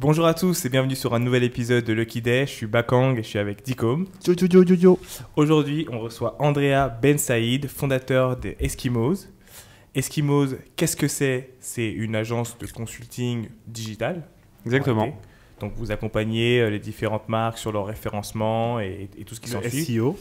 Bonjour à tous et bienvenue sur un nouvel épisode de Lucky Day. Je suis Bakang et je suis avec Dicom. Aujourd'hui, on reçoit Andrea Ben Saïd, fondateur de Eskimos. Eskimos, qu'est-ce que c'est? C'est une agence de consulting digital. Exactement. Donc, vous accompagnez les différentes marques sur leur référencement et tout ce qui s'ensuit. SEO.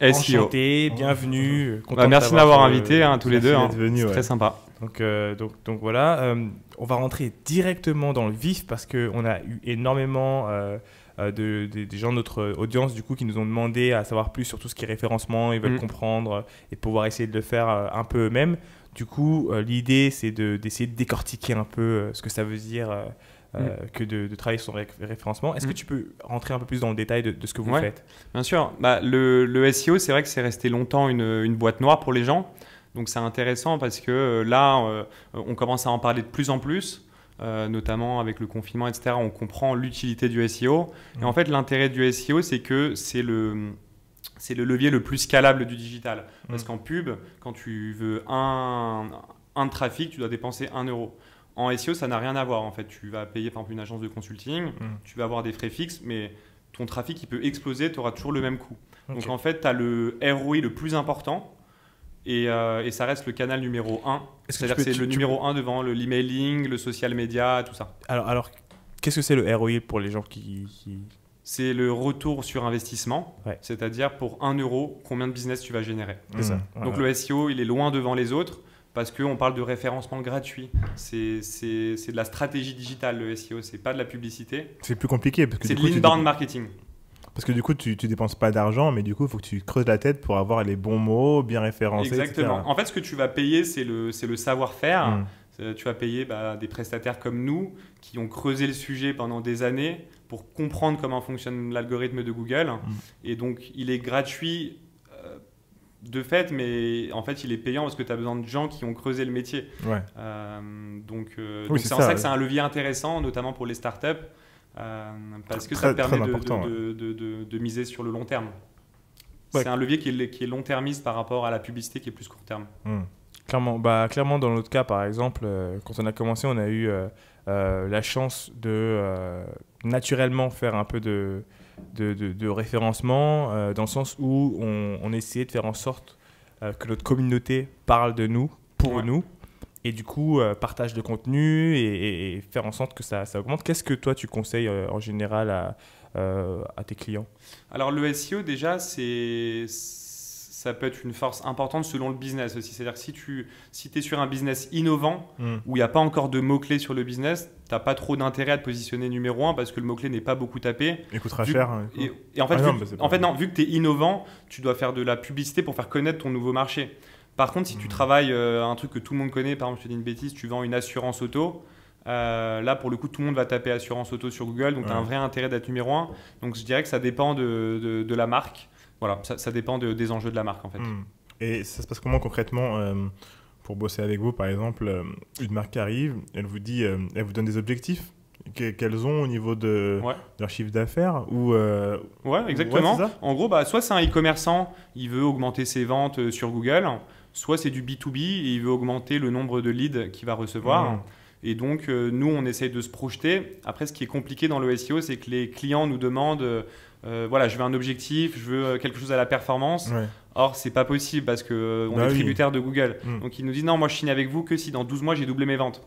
Enchanté, bienvenue. Merci de m'avoir invité tous les deux. C'est très sympa. Donc voilà, on va rentrer directement dans le vif parce qu'on a eu énormément des gens de notre audience du coup, qui nous ont demandé à savoir plus sur tout ce qui est référencement. Ils veulent comprendre et pouvoir essayer de le faire un peu eux-mêmes. Du coup, l'idée, c'est d'essayer de décortiquer un peu ce que ça veut dire que de travailler sur le référencement. Est-ce que tu peux rentrer un peu plus dans le détail de ce que vous faites? Bien sûr. Le SEO, c'est vrai que c'est resté longtemps une boîte noire pour les gens. Donc c'est intéressant parce que là, on commence à en parler de plus en plus, notamment avec le confinement, etc. On comprend l'utilité du SEO. Et en fait, l'intérêt du SEO, c'est que c'est le levier le plus scalable du digital. Parce qu'en pub, quand tu veux un trafic, tu dois dépenser 1 euro. En SEO, ça n'a rien à voir. En fait, tu vas payer par exemple une agence de consulting, tu vas avoir des frais fixes, mais ton trafic il peut exploser, tu auras toujours le même coût. Okay. Donc en fait, tu as le ROI le plus important. Et ça reste le canal numéro 1. C'est-à-dire que c'est le numéro 1 devant l'emailing, le social media, tout ça. Alors qu'est-ce que c'est le ROI pour les gens qui... C'est le retour sur investissement. Ouais. C'est-à-dire pour 1 euro, combien de business tu vas générer. C'est ça. Donc le SEO, il est loin devant les autres parce qu'on parle de référencement gratuit. C'est de la stratégie digitale, le SEO. C'est pas de la publicité. C'est plus compliqué. C'est de l'inbound marketing. Parce que du coup, tu dépenses pas d'argent, mais du coup, il faut que tu creuses la tête pour avoir les bons mots, bien référencés. Exactement. En fait, ce que tu vas payer, c'est le savoir-faire. Tu vas payer des prestataires comme nous qui ont creusé le sujet pendant des années pour comprendre comment fonctionne l'algorithme de Google. Et donc, il est gratuit de fait, mais en fait, il est payant parce que tu as besoin de gens qui ont creusé le métier. Ouais. Donc c'est en ça que c'est un levier intéressant, notamment pour les startups. Parce que ça permet de miser sur le long terme. Ouais. C'est un levier qui est long-termiste par rapport à la publicité qui est plus court terme. Clairement, dans notre cas, par exemple, quand on a commencé, on a eu la chance de naturellement faire un peu de référencement, dans le sens où on essayait de faire en sorte que notre communauté parle de nous, pour nous. Et du coup, partage de contenu et faire en sorte que ça augmente. Qu'est-ce que toi, tu conseilles en général à tes clients? Alors, le SEO, déjà, ça peut être une force importante selon le business aussi. C'est-à-dire que si tu es sur un business innovant où il n'y a pas encore de mots-clés sur le business, tu n'as pas trop d'intérêt à te positionner numéro 1 parce que le mot-clé n'est pas beaucoup tapé. Il coûtera cher. Et en fait, vu que tu es innovant, tu dois faire de la publicité pour faire connaître ton nouveau marché. Par contre, si tu travailles un truc que tout le monde connaît, par exemple, je te dis une bêtise, tu vends une assurance auto, là, pour le coup, tout le monde va taper assurance auto sur Google, donc tu as un vrai intérêt d'être numéro 1. Donc, je dirais que ça dépend de la marque. Voilà, ça dépend des enjeux de la marque, en fait. Et ça se passe comment concrètement pour bosser avec vous, par exemple, une marque qui arrive, elle vous dit, elle vous donne des objectifs qu'elles ont au niveau de leur chiffre d'affaires Ouais, exactement. Ouais, en gros, soit c'est un e-commerçant, il veut augmenter ses ventes sur Google, soit c'est du B2B et il veut augmenter le nombre de leads qu'il va recevoir. Et donc, nous, on essaye de se projeter. Après, ce qui est compliqué dans le SEO, c'est que les clients nous demandent je veux un objectif, je veux quelque chose à la performance. Ouais. Or, c'est pas possible parce qu'on est tributaire de Google. Donc, ils nous disent non, moi, je signe avec vous que si dans 12 mois, j'ai doublé mes ventes.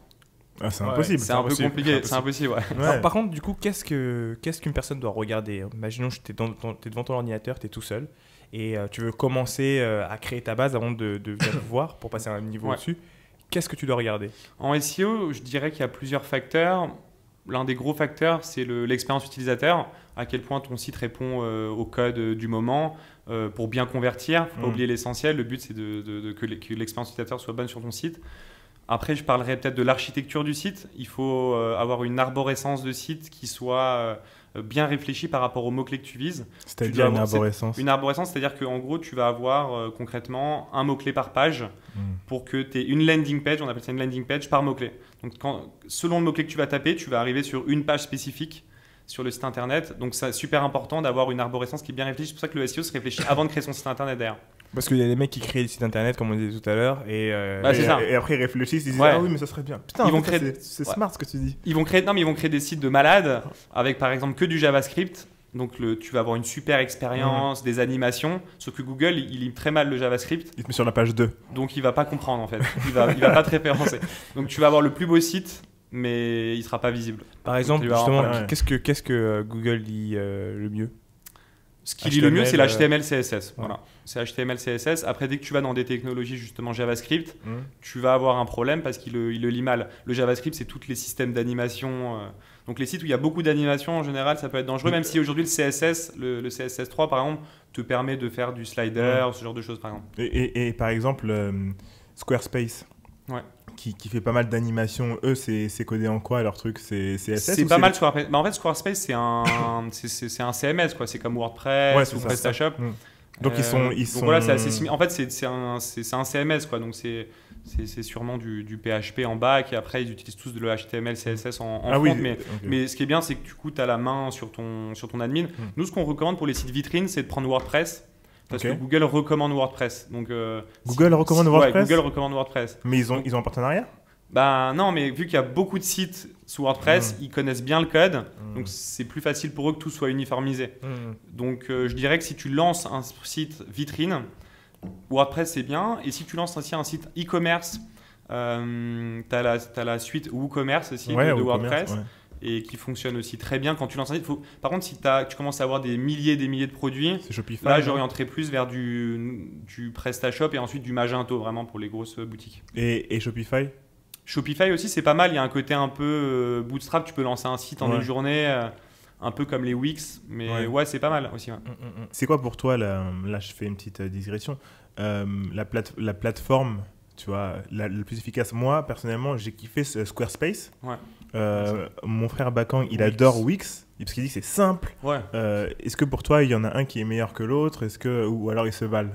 Ah, c'est impossible. C'est un peu compliqué. C'est impossible. Ouais. Alors, par contre, du coup, qu'est-ce qu'une personne doit regarder? Imaginons que tu es devant ton ordinateur, tu es tout seul et tu veux commencer à créer ta base avant de venir te voir pour passer à un niveau au-dessus. Qu'est-ce que tu dois regarder? En SEO, je dirais qu'il y a plusieurs facteurs. L'un des gros facteurs, c'est l'expérience utilisateur, à quel point ton site répond au code du moment pour bien convertir. Il ne faut pas oublier l'essentiel. Le but, c'est que l'expérience utilisateur soit bonne sur ton site. Après, je parlerai peut-être de l'architecture du site. Il faut avoir une arborescence de site qui soit bien réfléchie par rapport aux mots-clés que tu vises. C'est-à-dire une arborescence? Une arborescence, c'est-à-dire qu'en gros, tu vas avoir concrètement un mot-clé par page pour que tu aies une landing page, on appelle ça une landing page, par mot-clé. Donc, selon le mot-clé que tu vas taper, tu vas arriver sur une page spécifique sur le site internet. Donc, c'est super important d'avoir une arborescence qui est bien réfléchie. C'est pour ça que le SEO se réfléchit avant de créer son site internet derrière. Parce qu'il y a des mecs qui créent des sites internet, comme on disait tout à l'heure, et après ils réfléchissent, ils disent ah oui mais ça serait bien. Putain, c'est smart ce que tu dis. Ils vont créer des sites de malades avec par exemple que du JavaScript. Donc tu vas avoir une super expérience, des animations, sauf que Google il lit très mal le JavaScript. Il te met sur la page 2. Donc il va pas comprendre en fait. Il va pas te référencer. Donc tu vas avoir le plus beau site, mais il sera pas visible. Par exemple, justement, qu'est-ce que Google lit le mieux? Ce qui lit le mieux, c'est l'HTML, CSS. Voilà. C'est HTML, CSS. Après, dès que tu vas dans des technologies, justement JavaScript, tu vas avoir un problème parce qu'il le lit mal. Le JavaScript, c'est tous les systèmes d'animation. Donc, les sites où il y a beaucoup d'animation, en général, ça peut être dangereux. Même si aujourd'hui, le CSS, le CSS3, par exemple, te permet de faire du slider, ce genre de choses, par exemple. Et par exemple, Squarespace. Ouais. Qui fait pas mal d'animations. Eux, c'est codé en quoi leur truc? C'est CSS? C'est pas mal Squarespace. En fait, Squarespace, c'est un CMS, quoi. C'est comme WordPress ou PrestaShop. Donc ils sont. Donc voilà, c'est assez similaire. En fait, c'est un CMS, quoi. Donc c'est sûrement du PHP en back et après ils utilisent tous le HTML, CSS en front. Oui, mais ce qui est bien, c'est que du coup, tu as la main sur ton admin. Nous, ce qu'on recommande pour les sites vitrines, c'est de prendre WordPress. Parce que Google recommande WordPress. Donc, Google recommande WordPress? Ouais, Google recommande WordPress. Mais ils ont un partenariat? Ben non, mais vu qu'il y a beaucoup de sites sous WordPress, ils connaissent bien le code. Donc c'est plus facile pour eux que tout soit uniformisé. Donc je dirais que si tu lances un site vitrine, WordPress c'est bien. Et si tu lances aussi un site e-commerce, tu as la suite WooCommerce aussi de WordPress. Et qui fonctionne aussi très bien quand tu lances un site. Par contre, si tu commences à avoir des milliers de produits, là j'orienterai plus vers du PrestaShop et ensuite du Magento, vraiment pour les grosses boutiques. Et Shopify? Shopify aussi, c'est pas mal. Il y a un côté un peu bootstrap. Tu peux lancer un site en une journée, un peu comme les Wix. Mais ouais c'est pas mal aussi. C'est quoi pour toi, là je fais une petite digression, la plateforme, tu vois, la plus efficace? Moi, personnellement, j'ai kiffé Squarespace. Mon frère Bakang, il adore Wix parce qu'il dit que c'est simple. Est-ce que pour toi, il y en a un qui est meilleur que l'autre? Ou alors ils se valent?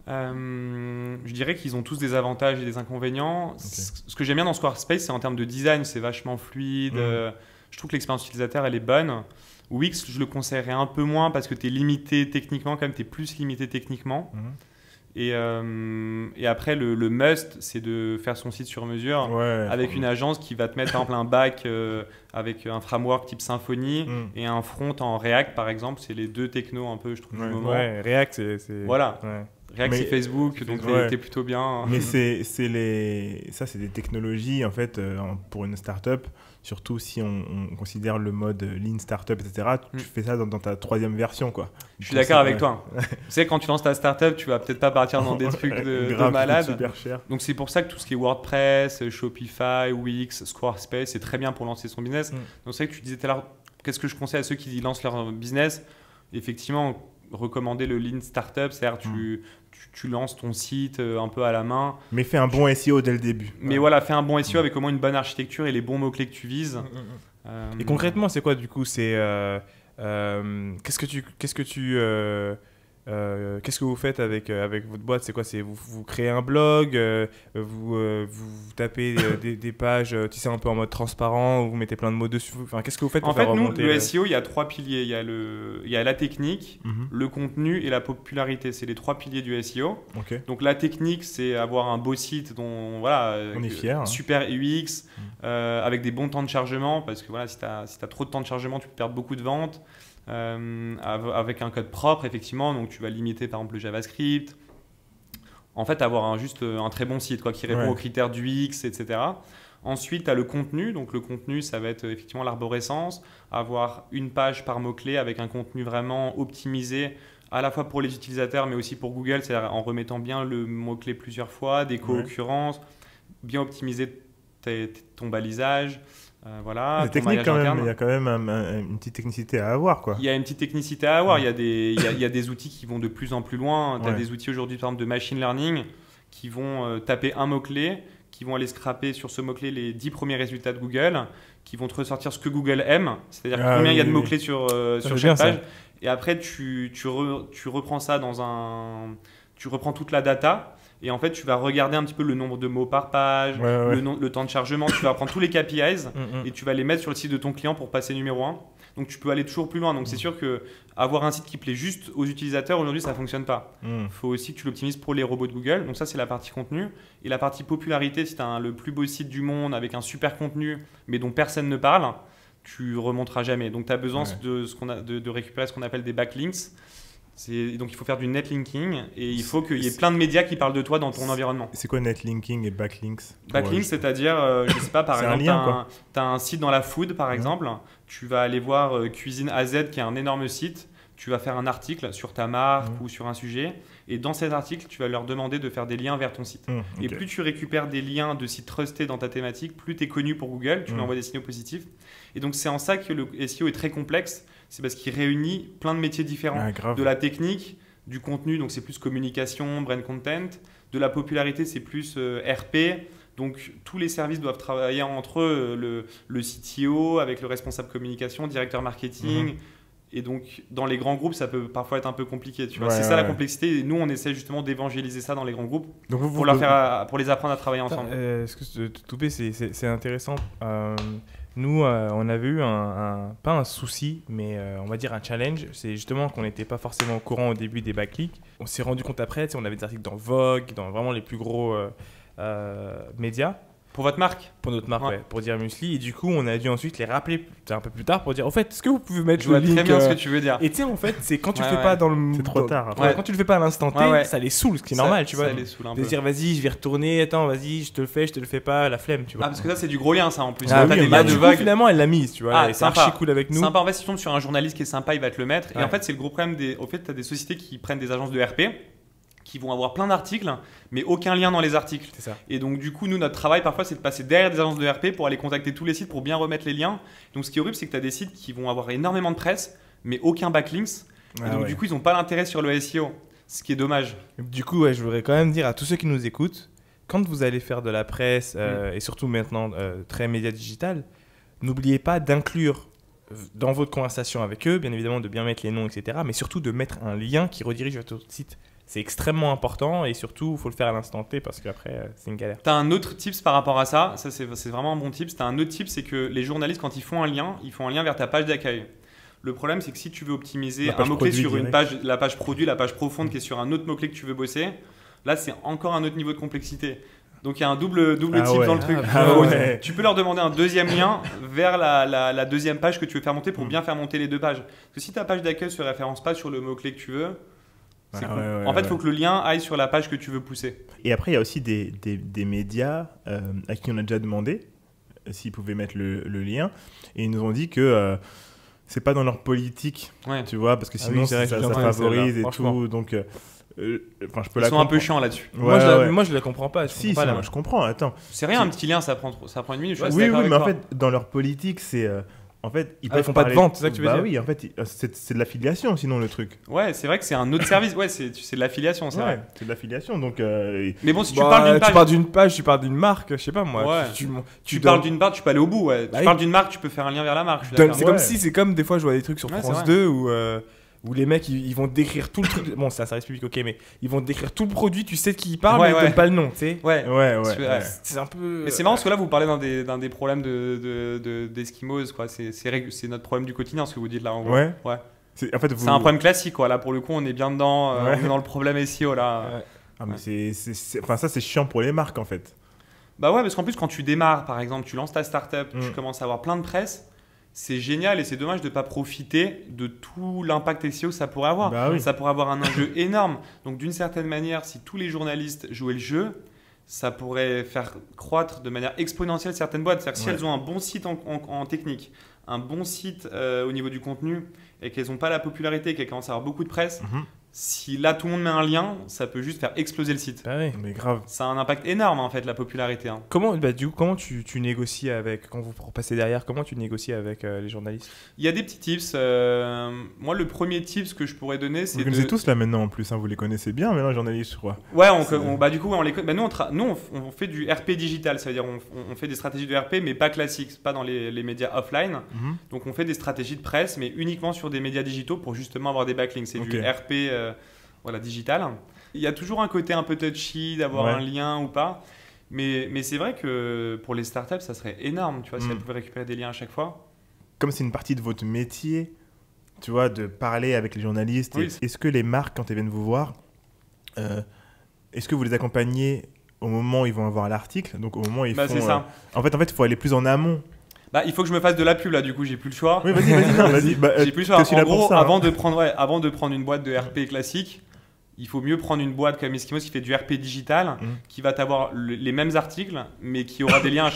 Je dirais qu'ils ont tous des avantages et des inconvénients. Ce que j'aime bien dans Squarespace, c'est en termes de design, c'est vachement fluide. Je trouve que l'expérience utilisateur, elle est bonne. Wix, je le conseillerais un peu moins parce que tu es limité techniquement, quand même, tu es plus limité techniquement. Et après, le must, c'est de faire son site sur mesure avec une agence qui va te mettre par exemple un back avec un framework type Symfony et un front en React, par exemple. C'est les deux technos un peu, je trouve, du moment. React, c'est... Voilà. React, c'est Facebook, donc t'es plutôt bien. Mais c'est des technologies, en fait, pour une startup, surtout si on considère le mode Lean Startup, etc. Tu fais ça dans ta 3e version, quoi. Je suis d'accord avec toi. Tu sais, quand tu lances ta startup, tu vas peut-être pas partir dans des trucs de malade. Super cher. Donc c'est pour ça que tout ce qui est WordPress, Shopify, Wix, Squarespace, c'est très bien pour lancer son business. Donc c'est vrai que tu disais tout à l'heure, qu'est-ce que je conseille à ceux qui lancent leur business? Effectivement, recommander le Lean Startup, c'est-à-dire tu lances ton site un peu à la main. Mais fais un bon SEO dès le début. Mais voilà, fais un bon SEO avec au moins une bonne architecture et les bons mots-clés que tu vises. Et concrètement, c'est quoi du coup? C'est qu'est-ce que vous faites avec votre boîte? C'est quoi? Vous créez un blog, vous tapez des pages, tu sais, un peu en mode transparent, vous mettez plein de mots dessus. Enfin, qu'est-ce que vous faites pour faire remonter? En fait, nous, le SEO, il y a 3 piliers. Il y a la technique, le contenu et la popularité. C'est les 3 piliers du SEO. Donc la technique, c'est avoir un beau site dont on est fier, super UX, avec des bons temps de chargement, parce que voilà, si tu as trop de temps de chargement, tu peux perdre beaucoup de ventes. Avec un code propre, effectivement, donc tu vas limiter par exemple le JavaScript. En fait, avoir un très bon site qui répond aux critères du UX, etc. Ensuite, tu as le contenu. Donc le contenu, ça va être effectivement l'arborescence, avoir une page par mot-clé avec un contenu vraiment optimisé à la fois pour les utilisateurs mais aussi pour Google, c'est-à-dire en remettant bien le mot-clé plusieurs fois, des co-occurrences, bien optimiser ton balisage. Voilà, c'est technique quand même, il y a quand même une petite technicité à avoir, quoi. Il y a une petite technicité à avoir, il y a des outils qui vont de plus en plus loin. Tu as des outils aujourd'hui, par exemple, de machine learning qui vont taper un mot-clé, qui vont aller scraper sur ce mot-clé les 10 premiers résultats de Google, qui vont te ressortir ce que Google aime, c'est-à-dire combien il y a de mots-clés sur chaque page. Et après, tu reprends ça tu reprends toute la data. Et en fait, tu vas regarder un petit peu le nombre de mots par page, le temps de chargement. Tu vas prendre tous les KPIs et tu vas les mettre sur le site de ton client pour passer numéro 1. Donc tu peux aller toujours plus loin. Donc c'est sûr que avoir un site qui plaît juste aux utilisateurs, aujourd'hui, ça ne fonctionne pas. Il faut aussi que tu l'optimises pour les robots de Google. Donc ça, c'est la partie contenu. Et la partie popularité, si tu as le plus beau site du monde avec un super contenu, mais dont personne ne parle, tu remonteras jamais. Donc tu as besoin de récupérer ce qu'on appelle des backlinks. Donc il faut faire du netlinking et il faut qu'il y ait plein de médias qui parlent de toi dans ton environnement. C'est quoi netlinking et backlinks? Backlinks, c'est-à-dire, je sais pas, par exemple, tu as un site dans la food, par exemple, tu vas aller voir Cuisine AZ qui est un énorme site, tu vas faire un article sur ta marque ou sur un sujet et dans cet article, tu vas leur demander de faire des liens vers ton site. Et plus tu récupères des liens de sites trustés dans ta thématique, plus tu es connu pour Google, tu lui envoies des signaux positifs. Et donc c'est en ça que le SEO est très complexe. C'est parce qu'il réunit plein de métiers différents, de la technique, du contenu, donc c'est plus communication, brand content, de la popularité, c'est plus RP. Donc tous les services doivent travailler entre eux, le CTO avec le responsable communication, directeur marketing. Et donc dans les grands groupes, ça peut parfois être un peu compliqué. Tu vois, c'est ça la complexité. Et nous, on essaie justement d'évangéliser ça dans les grands groupes donc pour les apprendre à travailler ensemble. C'est intéressant. Nous, on avait eu pas un souci, mais on va dire un challenge. C'est justement qu'on n'était pas forcément au courant au début des backlinks. On s'est rendu compte après, on avait des articles dans Vogue, dans vraiment les plus gros médias. Pour votre marque? Pour notre marque, pour Dire Muesli. Et du coup, on a dû ensuite les rappeler un peu plus tard pour dire, au fait, est-ce que vous pouvez mettre le link? Très bien ce que tu veux dire. Et tu sais, en fait, c'est quand tu le fais pas dans le... C'est trop tard. Quand tu le fais pas à l'instant T, ça les saoule, ce qui est normal, tu vois. Ça les saoule un peu. De dire, vas-y, je vais retourner, attends, vas-y, je te le fais pas, la flemme, tu vois. Parce que ça, c'est du gros lien, ça, en plus. Du coup, finalement, elle l'a mise, tu vois. C'est archi cool avec nous. Sympa, en fait, si tu tombes sur un journaliste qui est sympa, il va te le mettre. Et en fait, c'est le gros problème au fait, tu as des sociétés qui prennent des agences de RP qui vont avoir plein d'articles, mais aucun lien dans les articles. C'est ça. Et donc, du coup, nous, notre travail, parfois, c'est de passer derrière des agences de RP pour aller contacter tous les sites pour bien remettre les liens. Donc, ce qui est horrible, c'est que tu as des sites qui vont avoir énormément de presse, mais aucun backlinks. Et donc, du coup, ils n'ont pas l'intérêt sur le SEO, ce qui est dommage. Du coup, je voudrais quand même dire à tous ceux qui nous écoutent, quand vous allez faire de la presse, et surtout maintenant très média digital, n'oubliez pas d'inclure dans votre conversation avec eux, bien évidemment, de bien mettre les noms, etc., mais surtout de mettre un lien qui redirige vers votre site. C'est extrêmement important et surtout, il faut le faire à l'instant T parce qu'après, c'est une galère. Tu as un autre tips par rapport à ça, c'est vraiment un bon tips. Tu as un autre tip, c'est que les journalistes, quand ils font un lien vers ta page d'accueil. Le problème, c'est que si tu veux optimiser un mot-clé sur une page, la page produit, la page profonde qui est sur un autre mot-clé que tu veux bosser, là, c'est encore un autre niveau de complexité. Donc, il y a un double tip dans le truc. Tu peux leur demander un deuxième lien vers la deuxième page que tu veux faire monter pour bien faire monter les deux pages. Parce que si ta page d'accueil se référence pas sur le mot-clé que tu veux, c'est cool. En fait, il faut que le lien aille sur la page que tu veux pousser. Et après, il y a aussi des médias à qui on a déjà demandé s'ils pouvaient mettre le lien. Et ils nous ont dit que c'est pas dans leur politique, tu vois, parce que sinon ça favorise et tout. Donc, je peux Ils sont un peu chiants là-dessus. Moi, je la comprends pas. Moi, je comprends. Attends. C'est rien, un petit lien, ça prend une minute. Oui, mais en fait, dans leur politique, c'est... En fait, ils font pas de vente, c'est ça que tu veux dire? Oui, en fait, c'est de l'affiliation, sinon le truc. Ouais, c'est vrai que c'est un autre service. Ouais, c'est de l'affiliation, c'est vrai. C'est de l'affiliation, donc. Mais bon, si tu parles d'une page, tu parles d'une page, tu parles d'une marque, je sais pas moi. Ouais. Tu parles d'une page, tu peux aller au bout. Ouais. Tu parles d'une marque, tu peux faire un lien vers la marque. C'est comme des fois, je vois des trucs sur France 2 où les mecs ils vont décrire tout le truc. Bon, c'est un service public, ok, mais ils vont décrire tout le produit, tu sais de qui ils parlent, mais ils donnent pas le nom, tu sais. Ouais. C'est un peu. Mais c'est marrant parce que là, vous parlez d'un des problèmes d'Eskimos, quoi. C'est notre problème du quotidien, ce que vous dites là, en gros. Ouais. C'est un problème classique, quoi. Là, pour le coup, on est bien dedans. On est dans le problème SEO, là. Mais ça, c'est chiant pour les marques, en fait. Bah ouais, parce qu'en plus, quand tu démarres, par exemple, tu lances ta startup, tu commences à avoir plein de presse. C'est génial et c'est dommage de ne pas profiter de tout l'impact SEO que ça pourrait avoir. Ça pourrait avoir un enjeu énorme. Donc d'une certaine manière, si tous les journalistes jouaient le jeu, ça pourrait faire croître de manière exponentielle certaines boîtes. C'est-à-dire que si elles ont un bon site en technique, un bon site au niveau du contenu et qu'elles n'ont pas la popularité, qu'elles commencent à avoir beaucoup de presse, si là tout le monde met un lien, ça peut juste faire exploser le site. Mais grave. Ça a un impact énorme en fait, la popularité. Comment tu négocies avec, quand vous passez derrière, comment tu négocies avec les journalistes? Il y a des petits tips. Moi, le premier tips que je pourrais donner, c'est. Vous connaissez tous là maintenant en plus, vous les connaissez bien maintenant, les journalistes, je crois. Ouais, du coup, on les connaît. Nous, on fait du RP digital, c'est-à-dire on fait des stratégies de RP, mais pas classiques, pas dans les médias offline. Donc, on fait des stratégies de presse, mais uniquement sur des médias digitaux pour justement avoir des backlinks. C'est du RP. Digital. Il y a toujours un côté un peu touchy d'avoir un lien ou pas, mais c'est vrai que pour les startups, ça serait énorme, tu vois, si elles pouvaient récupérer des liens à chaque fois. comme c'est une partie de votre métier, tu vois, de parler avec les journalistes, est-ce que les marques, quand elles viennent vous voir, est-ce que vous les accompagnez au moment où ils vont avoir l'article, donc au moment où ils font... C'est ça. En fait, il faut aller plus en amont. Il faut que je me fasse de la pub là, du coup, j'ai plus le choix. Oui, vas-y. J'ai plus le choix. En gros, avant de prendre une boîte de RP classique, il faut mieux prendre une boîte comme Eskimos qui fait du RP digital, qui va avoir les mêmes articles, mais qui aura des liens,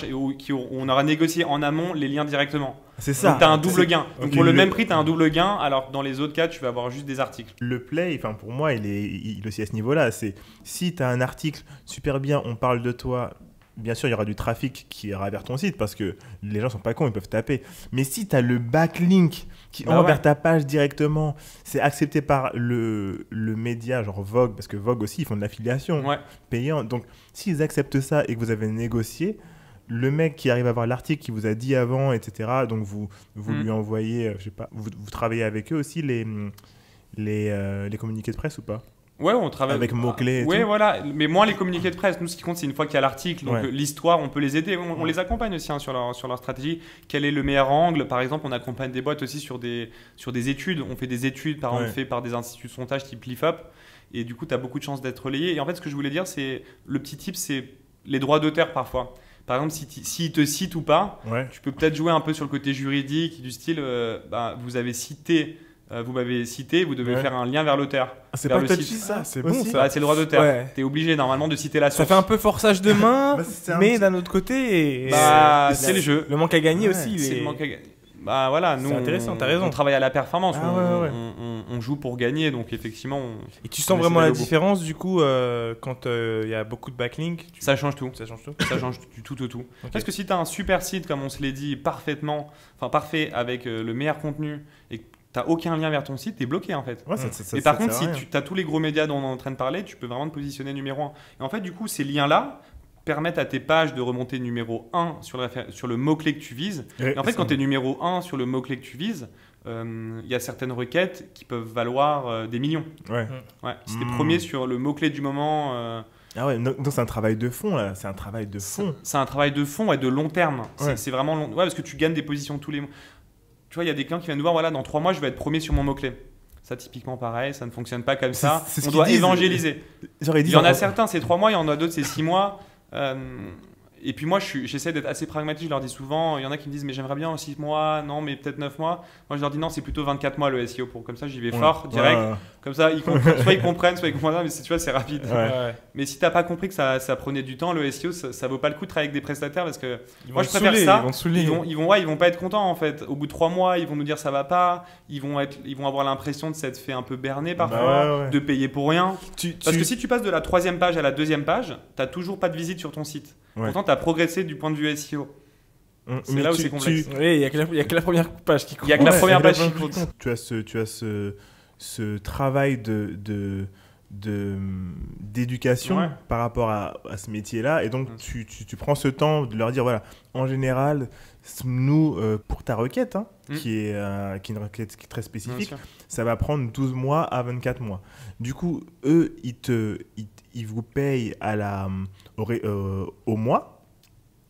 on aura négocié en amont les liens directement. C'est ça. Donc tu as un double gain. Donc pour le même prix, tu as un double gain, alors dans les autres cas, tu vas avoir juste des articles. Le play, pour moi, il est aussi à ce niveau-là. C'est si tu as un article super bien, on parle de toi. Bien sûr, il y aura du trafic qui ira vers ton site parce que les gens sont pas cons, ils peuvent taper. Mais si tu as le backlink qui envoie vers ta page directement, c'est accepté par le média, genre Vogue, parce que Vogue aussi, ils font de l'affiliation payant. Donc, s'ils acceptent ça et que vous avez négocié, le mec qui arrive à voir l'article qui vous a dit avant, etc., donc vous lui envoyez, je sais pas, vous travaillez avec eux aussi les communiqués de presse ou pas ? Ouais, on travaille avec mots-clés et tout. Voilà, mais moins les communiqués de presse. Nous, ce qui compte, c'est une fois qu'il y a l'article. Donc, l'histoire, on peut les aider. On les accompagne aussi sur leur stratégie. Quel est le meilleur angle ? Par exemple, on accompagne des boîtes aussi sur des études. On fait des études, par exemple, faites par des instituts de sondage type LeafUp. Et du coup, tu as beaucoup de chances d'être relayé. Et en fait, ce que je voulais dire, c'est le petit tip, c'est les droits d'auteur parfois. Par exemple, s'ils te citent ou pas, tu peux peut-être jouer un peu sur le côté juridique, du style, vous avez cité... vous m'avez cité, vous devez faire un lien vers l'auteur. C'est pas touchy ça, c'est bon ça. C'est le droit d'auteur. Tu es obligé normalement de citer la source. Ça fait un peu forçage de main, mais d'un autre côté, c'est le jeu. Le manque à gagner aussi. C'est le manque à gagner. Voilà, nous, c'est intéressant, t'as raison. On travaille à la performance, on joue pour gagner, donc effectivement. Et tu sens vraiment la différence du coup quand il y a beaucoup de backlinks Ça change tout. Ça change tout. Ça change du tout au tout. Okay. Parce que si tu as un super site, comme on se l'est dit, parfait avec le meilleur contenu et que tu n'as aucun lien vers ton site, tu es bloqué en fait. Et par contre, si tu as tous les gros médias dont on est en train de parler, tu peux vraiment te positionner numéro 1. Et en fait, du coup, ces liens-là permettent à tes pages de remonter numéro 1 sur le mot-clé que tu vises. Et en fait, quand tu es numéro 1 sur le mot-clé que tu vises, il y a certaines requêtes qui peuvent valoir des millions. Si tu es premier sur le mot-clé du moment... donc c'est un travail de fond là, c'est un travail de fond. C'est un travail de fond et de long terme. C'est vraiment long. Parce que tu gagnes des positions tous les mois. Tu vois, il y a des clients qui viennent nous voir, dans 3 mois, je vais être premier sur mon mot-clé. Ça, typiquement, pareil, ça ne fonctionne pas comme ça. On doit évangéliser. Il y en a certains, c'est 3 mois, il y en a d'autres, c'est 6 mois. Et puis moi, j'essaie d'être assez pragmatique. Je leur dis souvent, il y en a qui me disent, mais j'aimerais bien 6 mois, non, mais peut-être 9 mois. Moi, je leur dis, non, c'est plutôt 24 mois le SEO. Comme ça, j'y vais fort, direct. Comme ça, soit ils comprennent, soit ils comprennent pas, mais tu vois, c'est rapide. Mais si tu n'as pas compris que ça prenait du temps, le SEO, ça vaut pas le coup de travailler avec des prestataires parce que moi, je préfère ça. Ils vont pas être contents en fait. Au bout de 3 mois, ils vont nous dire ça va pas. Ils vont avoir l'impression de s'être fait un peu berner parfois, de payer pour rien. Parce que si tu passes de la 3e page à la 2e page, tu n'as toujours pas de visite sur ton site. Pourtant, tu as progressé du point de vue SEO. C'est là où c'est complexe. Oui, il n'y a que la première page qui compte. Il n'y a que la première page qui compte. Tu as ce travail d'éducation par rapport à ce métier-là. Et donc, tu prends ce temps de leur dire, voilà, en général, nous, pour ta requête, qui est une requête qui est très spécifique, ça va prendre 12 mois à 24 mois. Du coup, eux, ils vous payent au mois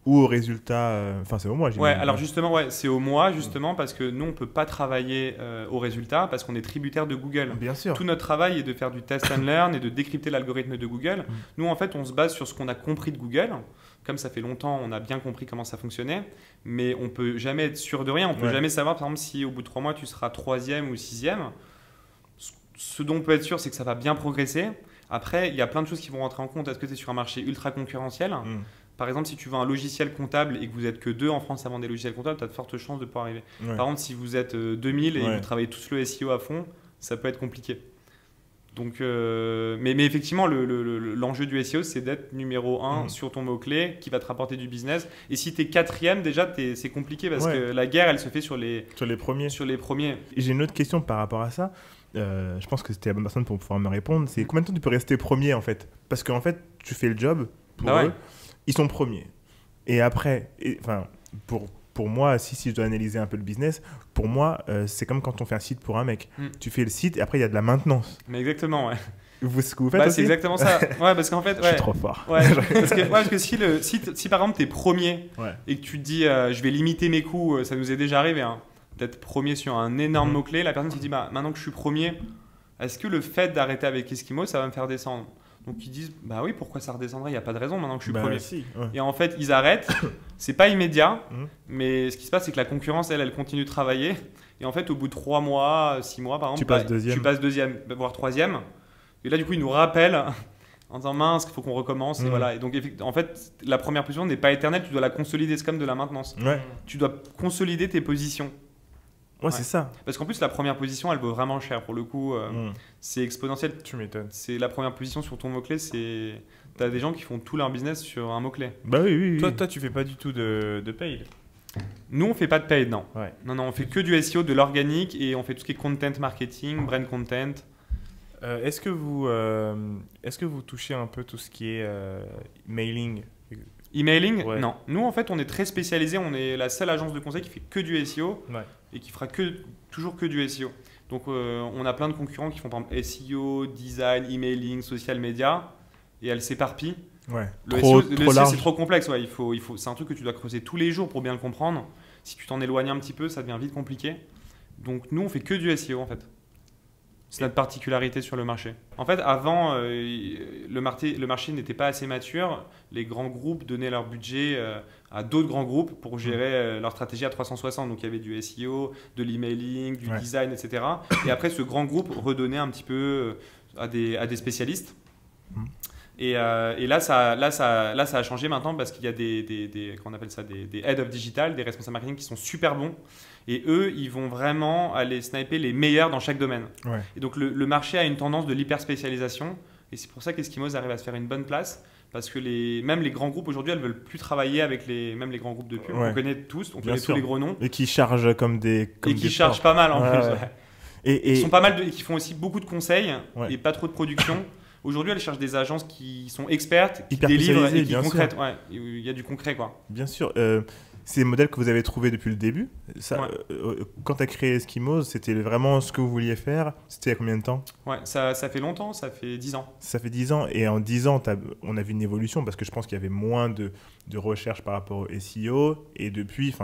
ou au résultat. Enfin, c'est au mois, j'imagine. Alors justement, c'est au mois, justement, parce que nous, on ne peut pas travailler au résultat parce qu'on est tributaire de Google. Bien sûr. Tout notre travail est de faire du test and learn et de décrypter l'algorithme de Google. Nous, en fait, on se base sur ce qu'on a compris de Google. Comme ça fait longtemps, on a bien compris comment ça fonctionnait, mais on ne peut jamais être sûr de rien. On ne peut jamais savoir, par exemple, si au bout de 3 mois, tu seras 3e ou 6e. Ce dont on peut être sûr, c'est que ça va bien progresser. Après, il y a plein de choses qui vont rentrer en compte. Est-ce que tu es sur un marché ultra concurrentiel ? Par exemple, si tu veux un logiciel comptable et que vous êtes que 2 en France à vendre des logiciels comptables, tu as de fortes chances de pouvoir arriver. Par contre, si vous êtes 2000 et vous travaillez tous le SEO à fond, ça peut être compliqué. Donc, mais effectivement, l'enjeu du SEO, c'est d'être numéro 1 sur ton mot-clé qui va te rapporter du business. Et si tu es 4e, déjà, c'est compliqué parce que la guerre, elle se fait sur les premiers. J'ai une autre question par rapport à ça. Je pense que c'était la bonne personne pour pouvoir me répondre. C'est combien de temps tu peux rester premier en fait ? Parce qu'en fait, tu fais le job pour eux. Ils sont premiers. Et après, pour moi, si je dois analyser un peu le business, pour moi, c'est comme quand on fait un site pour un mec. Tu fais le site et après, il y a de la maintenance. Mais exactement, ouais. Ce que vous faites aussi ? C'est exactement ça. Parce qu'en fait, je suis trop fort. Parce que si par exemple, tu es premier et que tu te dis je vais limiter mes coûts, ça nous est déjà arrivé. d'être premier sur un énorme mot-clé, la personne se dit bah, maintenant que je suis premier, est-ce que le fait d'arrêter avec Eskimo, ça va me faire descendre? Donc ils disent bah oui, pourquoi ça redescendrait? Il n'y a pas de raison maintenant que je suis premier. Si, Et en fait, ils arrêtent. C'est pas immédiat, mais ce qui se passe, c'est que la concurrence, elle continue de travailler. Et en fait, au bout de 3 mois, 6 mois par exemple, tu passes deuxième, voire troisième. Et là, du coup, ils nous rappellent en disant mince, il faut qu'on recommence. Et voilà. Et donc, en fait, la première position n'est pas éternelle. Tu dois la consolider. C'est comme de la maintenance. Tu dois consolider tes positions. Ouais, c'est ça. Parce qu'en plus, la première position, elle vaut vraiment cher. Pour le coup, c'est exponentiel. Tu m'étonnes. C'est la première position sur ton mot-clé. Tu as des gens qui font tout leur business sur un mot-clé. Bah oui. Toi, tu fais pas du tout de paid. Nous, on fait pas de paid, non. Ouais. Non, on fait que du SEO, de l'organique et on fait tout ce qui est content marketing, brand content. Est-ce que vous touchez un peu tout ce qui est mailing? Emailing? Ouais. Non. Nous, en fait, on est très spécialisé. On est la seule agence de conseil qui fait que du SEO et qui fera toujours que du SEO. Donc, on a plein de concurrents qui font par exemple SEO, design, emailing, social media et elles s'éparpillent. Ouais. Le SEO, c'est trop complexe. Ouais. C'est un truc que tu dois creuser tous les jours pour bien le comprendre. Si tu t'en éloignes un petit peu, ça devient vite compliqué. Donc, nous, on fait que du SEO en fait. C'est notre particularité sur le marché. En fait, avant, le marché n'était pas assez mature. Les grands groupes donnaient leur budget à d'autres grands groupes pour gérer leur stratégie à 360. Donc, il y avait du SEO, de l'emailing, du design, etc. Et après, ce grand groupe redonnait un petit peu à des spécialistes. Et là, ça a changé maintenant parce qu'il y a qu'on appelle ça des head of digital, des responsables marketing qui sont super bons. Et eux, ils vont vraiment aller sniper les meilleurs dans chaque domaine. Ouais. Et donc, le marché a une tendance de l'hyper-spécialisation. Et c'est pour ça qu'Eskimos arrive à se faire une bonne place. Parce que même les grands groupes aujourd'hui, elles ne veulent plus travailler avec même les grands groupes de pub. On connaît tous, on connaît tous les gros noms. Et qui chargent comme des. Et qui chargent pas mal en plus. Ouais. Et ils sont pas mal et qui font aussi beaucoup de conseils et pas trop de production. Aujourd'hui, elles cherchent des agences qui sont expertes, qui délivrent et qui concrètent. Ouais, il y a du concret, quoi. Bien sûr. C'est des modèles que vous avez trouvés depuis le début. Quand tu as créé Eskimos, c'était vraiment ce que vous vouliez faire. C'était il y a combien de temps? Ouais, ça fait longtemps, ça fait 10 ans. Ça fait 10 ans. Et en 10 ans, on a vu une évolution parce que je pense qu'il y avait moins de recherche par rapport au SEO. Et depuis,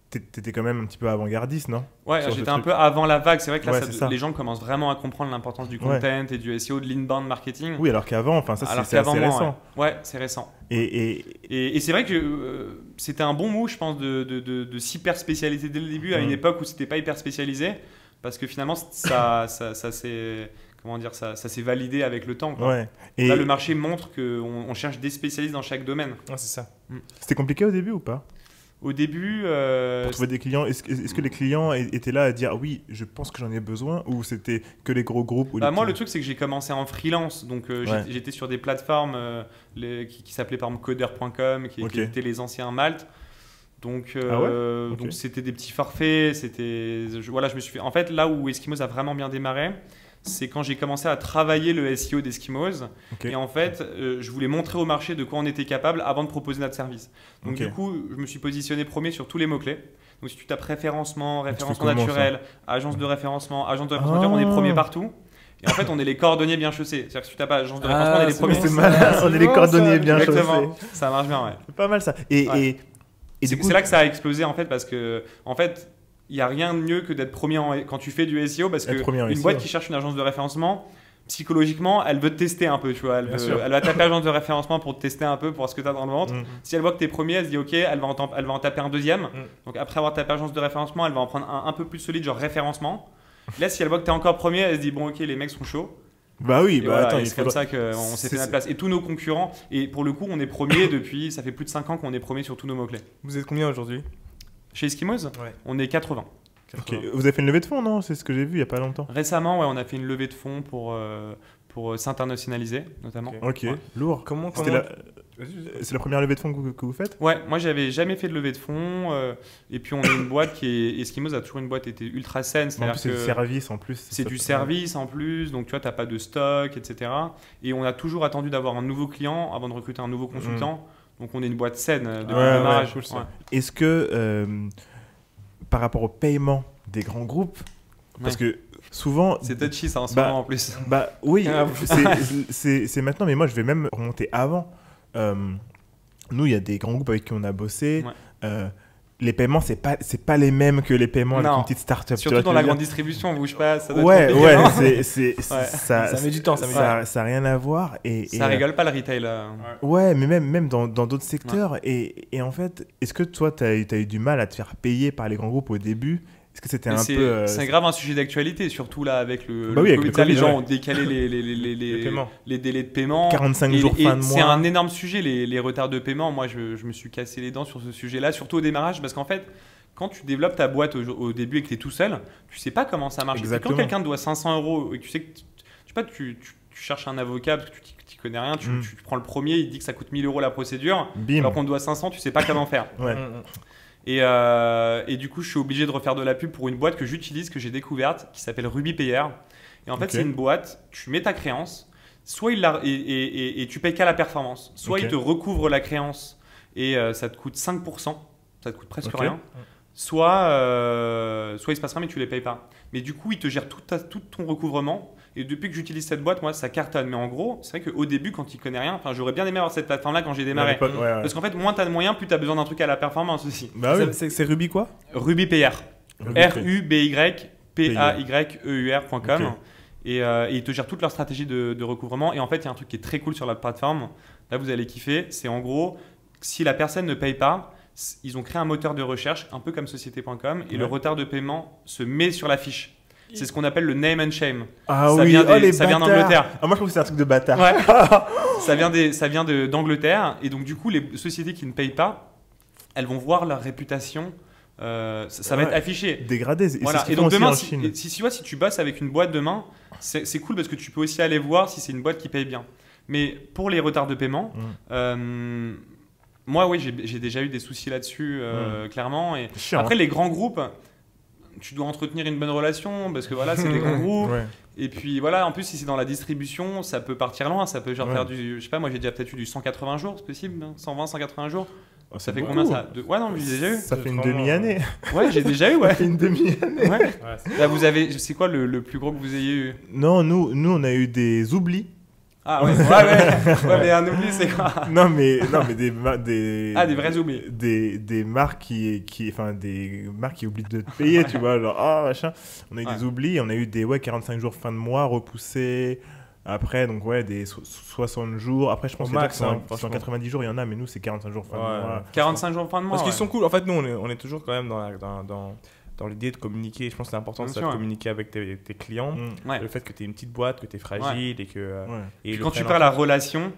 t'étais quand même un petit peu avant-gardiste, non? Ouais, j'étais un peu avant la vague. C'est vrai que là, les gens commencent vraiment à comprendre l'importance du content et du SEO, de l'inbound marketing. Oui, alors qu'avant, c'est assez récent. Ouais, c'est récent. Et c'est vrai que c'était un bon mot, je pense, de s'hyper spécialiser dès le début, à une époque où c'était pas hyper spécialisé, parce que finalement, ça s'est... Comment dire, ça s'est validé avec le temps. Quoi. Ouais. Et là, le marché montre qu'on cherche des spécialistes dans chaque domaine. Ouais, c'est ça. C'était compliqué au début ou pas? Au début... Pour trouver des clients, est-ce que les clients étaient là à dire oui, je pense que j'en ai besoin, ou c'était que les gros groupes moi, le truc, c'est que j'ai commencé en freelance. Donc, j'étais sur des plateformes qui s'appelaient par exemple coder.com, qui étaient les anciens Malte. Donc, donc c'était des petits forfaits. Je me suis fait... En fait, là où Eskimos a vraiment bien démarré, c'est quand j'ai commencé à travailler le SEO d'Eskimos. Et en fait, je voulais montrer au marché de quoi on était capable avant de proposer notre service. Donc du coup, je me suis positionné premier sur tous les mots-clés. Donc si tu tapes référencement naturel, agence de référencement, on est premier partout. Et en fait, on est les cordonniers bien chaussés. C'est-à-dire que si tu tapes agence de référencement, on est les premiers. C'est malin, on est les cordonniers bien chaussés. Exactement, ça marche bien, ouais. C'est pas mal ça. Et c'est là que ça a explosé en fait, parce que en fait, il n'y a rien de mieux que d'être premier quand tu fais du SEO, parce qu'une boîte qui cherche une agence de référencement, psychologiquement, elle veut te tester un peu. Tu vois, elle va taper agence de référencement pour te tester un peu, pour voir ce que tu as dans le ventre. Si elle voit que tu es premier, elle se dit OK, elle va en taper un deuxième. Donc après avoir tapé agence de référencement, elle va en prendre un peu plus solide, genre référencement. Là, si elle voit que tu es encore premier, elle se dit bon, OK, les mecs sont chauds. Bah oui, attends, c'est comme ça qu'on s'est fait notre place. Et tous nos concurrents, et pour le coup, on est premier depuis, ça fait plus de 5 ans qu'on est premier sur tous nos mots-clés. Vous êtes combien aujourd'hui? Chez Eskimos, on est 80. Okay. Vous avez fait une levée de fonds, non? C'est ce que j'ai vu il n'y a pas longtemps. Récemment, on a fait une levée de fonds pour s'internationaliser, notamment. Ok, lourd. C'est la première levée de fonds que vous faites? Ouais, moi j'avais jamais fait de levée de fonds. Et puis on est une boîte qui est... Eskimos a toujours une boîte été ultra saine. C'est du service en plus. C'est du service en plus, donc tu vois, tu n'as pas de stock, etc. Et on a toujours attendu d'avoir un nouveau client avant de recruter un nouveau consultant. Donc on est une boîte saine depuis le démarrage. Est-ce que... par rapport au paiement des grands groupes, parce que souvent... C'est touchy ça en ce moment en plus. Bah oui, c'est maintenant, mais moi je vais même remonter avant. Nous, il y a des grands groupes avec qui on a bossé. les paiements, c'est pas les mêmes que les paiements avec une petite start-up. Surtout dans la grande distribution, on bouge pas. Ça doit ouais, être compliqué, ça met du temps. Ça n'a rien à voir. Ça rigole pas le retail. Ouais, mais même dans d'autres secteurs. Et en fait, est-ce que toi, tu as eu du mal à te faire payer par les grands groupes au début? Est-ce que c'était un peu... C'est grave un sujet d'actualité, surtout là avec le avec Covid. le COVID, les gens ont décalé les délais de paiement. 45 jours fin de mois. C'est un énorme sujet, les retards de paiement. Moi, je me suis cassé les dents sur ce sujet-là, surtout au démarrage, parce qu'en fait, quand tu développes ta boîte au début et que tu es tout seul, tu sais pas comment ça marche. Et quand quelqu'un te doit 500 € et que tu sais que tu cherches un avocat parce que tu connais rien, tu prends le premier, il dit que ça coûte 1000 € la procédure, alors qu'on te doit 500, tu sais pas comment faire. Et du coup, je suis obligé de refaire de la pub pour une boîte que j'utilise, que j'ai découverte, qui s'appelle RubyPayer. Et en fait, c'est une boîte, tu mets ta créance, soit et tu payes qu'à la performance, soit il te recouvre la créance et ça te coûte 5%, ça te coûte presque rien. Soit il se passe rien mais tu les payes pas. Mais du coup, il te gère tout ton recouvrement. Et depuis que j'utilise cette boîte, moi, ça cartonne. Mais en gros, c'est vrai qu'au début, quand tu connais rien, j'aurais bien aimé avoir cette plateforme-là quand j'ai démarré. Parce qu'en fait, moins tu as de moyens, plus tu as besoin d'un truc à la performance aussi. Bah oui. C'est Ruby quoi? RubyPayer. RubyPayeur.com. Et ils te gèrent toute leur stratégie de recouvrement. Et en fait, il y a un truc qui est très cool sur la plateforme. Là, vous allez kiffer. C'est en gros, si la personne ne paye pas, ils ont créé un moteur de recherche, un peu comme société.com. Et le retard de paiement se met sur la fiche. C'est ce qu'on appelle le name and shame. Ça vient d'Angleterre. Moi, je trouve que c'est un truc de bâtard. Ouais. ça vient d'Angleterre. Et donc, du coup, les sociétés qui ne payent pas, elles vont voir leur réputation. Ça va être affiché. Dégradé. Voilà. Et donc, demain, si tu bosses avec une boîte demain, c'est cool parce que tu peux aussi aller voir si c'est une boîte qui paye bien. Mais pour les retards de paiement, moi, oui, j'ai déjà eu des soucis là-dessus, clairement. Et après, les grands groupes, tu dois entretenir une bonne relation parce que voilà, c'est des grands groupes. Et puis voilà, en plus, si c'est dans la distribution, ça peut partir loin. Ça peut faire du. Je sais pas, moi j'ai déjà peut-être eu du 180 jours, c'est possible, 120, 180 jours. Oh, ça fait combien ça Ouais, non, j'ai déjà eu. Ça fait une demi-année. Ouais, j'ai déjà eu, ouais. Ça fait une demi-année. Ouais. Là, c'est quoi le plus gros que vous ayez eu? Non, nous, on a eu des oublis. Ah ouais, ouais, mais un oubli, c'est quoi? non, mais des vrais oublis. Des marques qui oublient de te payer, tu vois, genre, machin. On a eu des oublis, on a eu des 45 jours fin de mois repoussés. Après, donc des 60 jours. Après, je pense que c'est 190 jours, il y en a, mais nous, c'est 45 jours fin de mois. 45 jours fin de mois. Parce qu'ils sont cool. En fait, nous, on est toujours quand même dans l'idée de communiquer. Je pense que c'est important de communiquer avec tes clients. Le fait que tu es une petite boîte, que tu es fragile et que. Et quand tu perds la relation,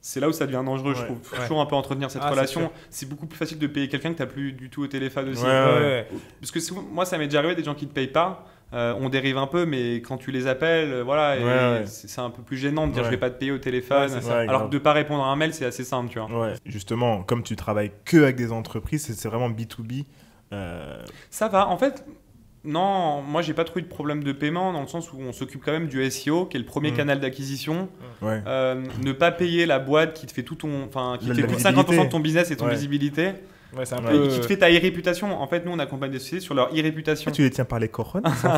c'est là où ça devient dangereux, je trouve. Il faut toujours un peu entretenir cette relation. C'est beaucoup plus facile de payer quelqu'un que tu n'as plus du tout au téléphone aussi. Parce que souvent, moi, ça m'est déjà arrivé des gens qui ne te payent pas. On dérive un peu, mais quand tu les appelles, c'est un peu plus gênant de dire je vais pas te payer au téléphone. Alors que de pas répondre à un mail, c'est assez simple, tu vois. Justement, comme tu travailles que avec des entreprises, c'est vraiment B2B. Ça va. En fait, non, moi j'ai pas trop eu de problème de paiement dans le sens où on s'occupe quand même du SEO, qui est le premier canal d'acquisition. Ne pas payer la boîte qui te fait qui te fait 50% de ton business et ton visibilité. C'est un peu... qui te fait ta e-réputation. En fait, nous, on accompagne des sociétés sur leur e-réputation. Tu les tiens par les couronnes, en fait.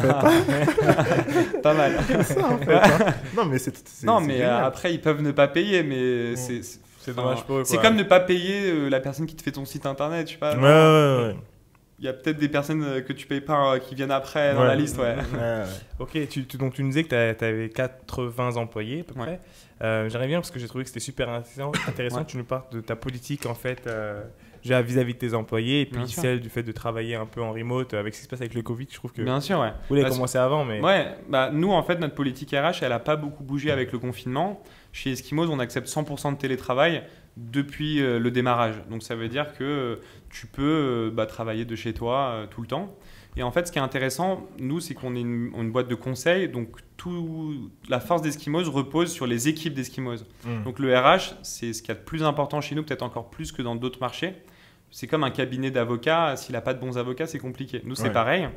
Pas mal. Ça, en fait. Non, mais après, ils peuvent ne pas payer, mais c'est dommage pour eux. C'est comme ne pas payer la personne qui te fait ton site internet, je sais pas. Il y a peut-être des personnes que tu payes pas qui viennent après dans la liste, Ok, donc tu nous disais que tu avais 80 employés à peu près. J'aimerais bien parce que j'ai trouvé que c'était super intéressant que tu nous parles de ta politique en fait vis-à-vis de tes employés et puis celle du fait de travailler un peu en remote avec ce qui se passe avec le Covid. Je trouve que bien sûr, vous l'avez commencé avant, mais nous en fait notre politique RH elle a pas beaucoup bougé avec le confinement. Chez Eskimos, on accepte 100% de télétravail depuis le démarrage. Donc ça veut dire que tu peux travailler de chez toi tout le temps. Et en fait, ce qui est intéressant, nous, c'est qu'on est une boîte de conseil. Donc, la force d'Eskimos repose sur les équipes d'Eskimos. Donc, le RH, c'est ce qu'il y a de plus important chez nous, peut-être encore plus que dans d'autres marchés. C'est comme un cabinet d'avocats. S'il n'a pas de bons avocats, c'est compliqué. Nous, c'est pareil.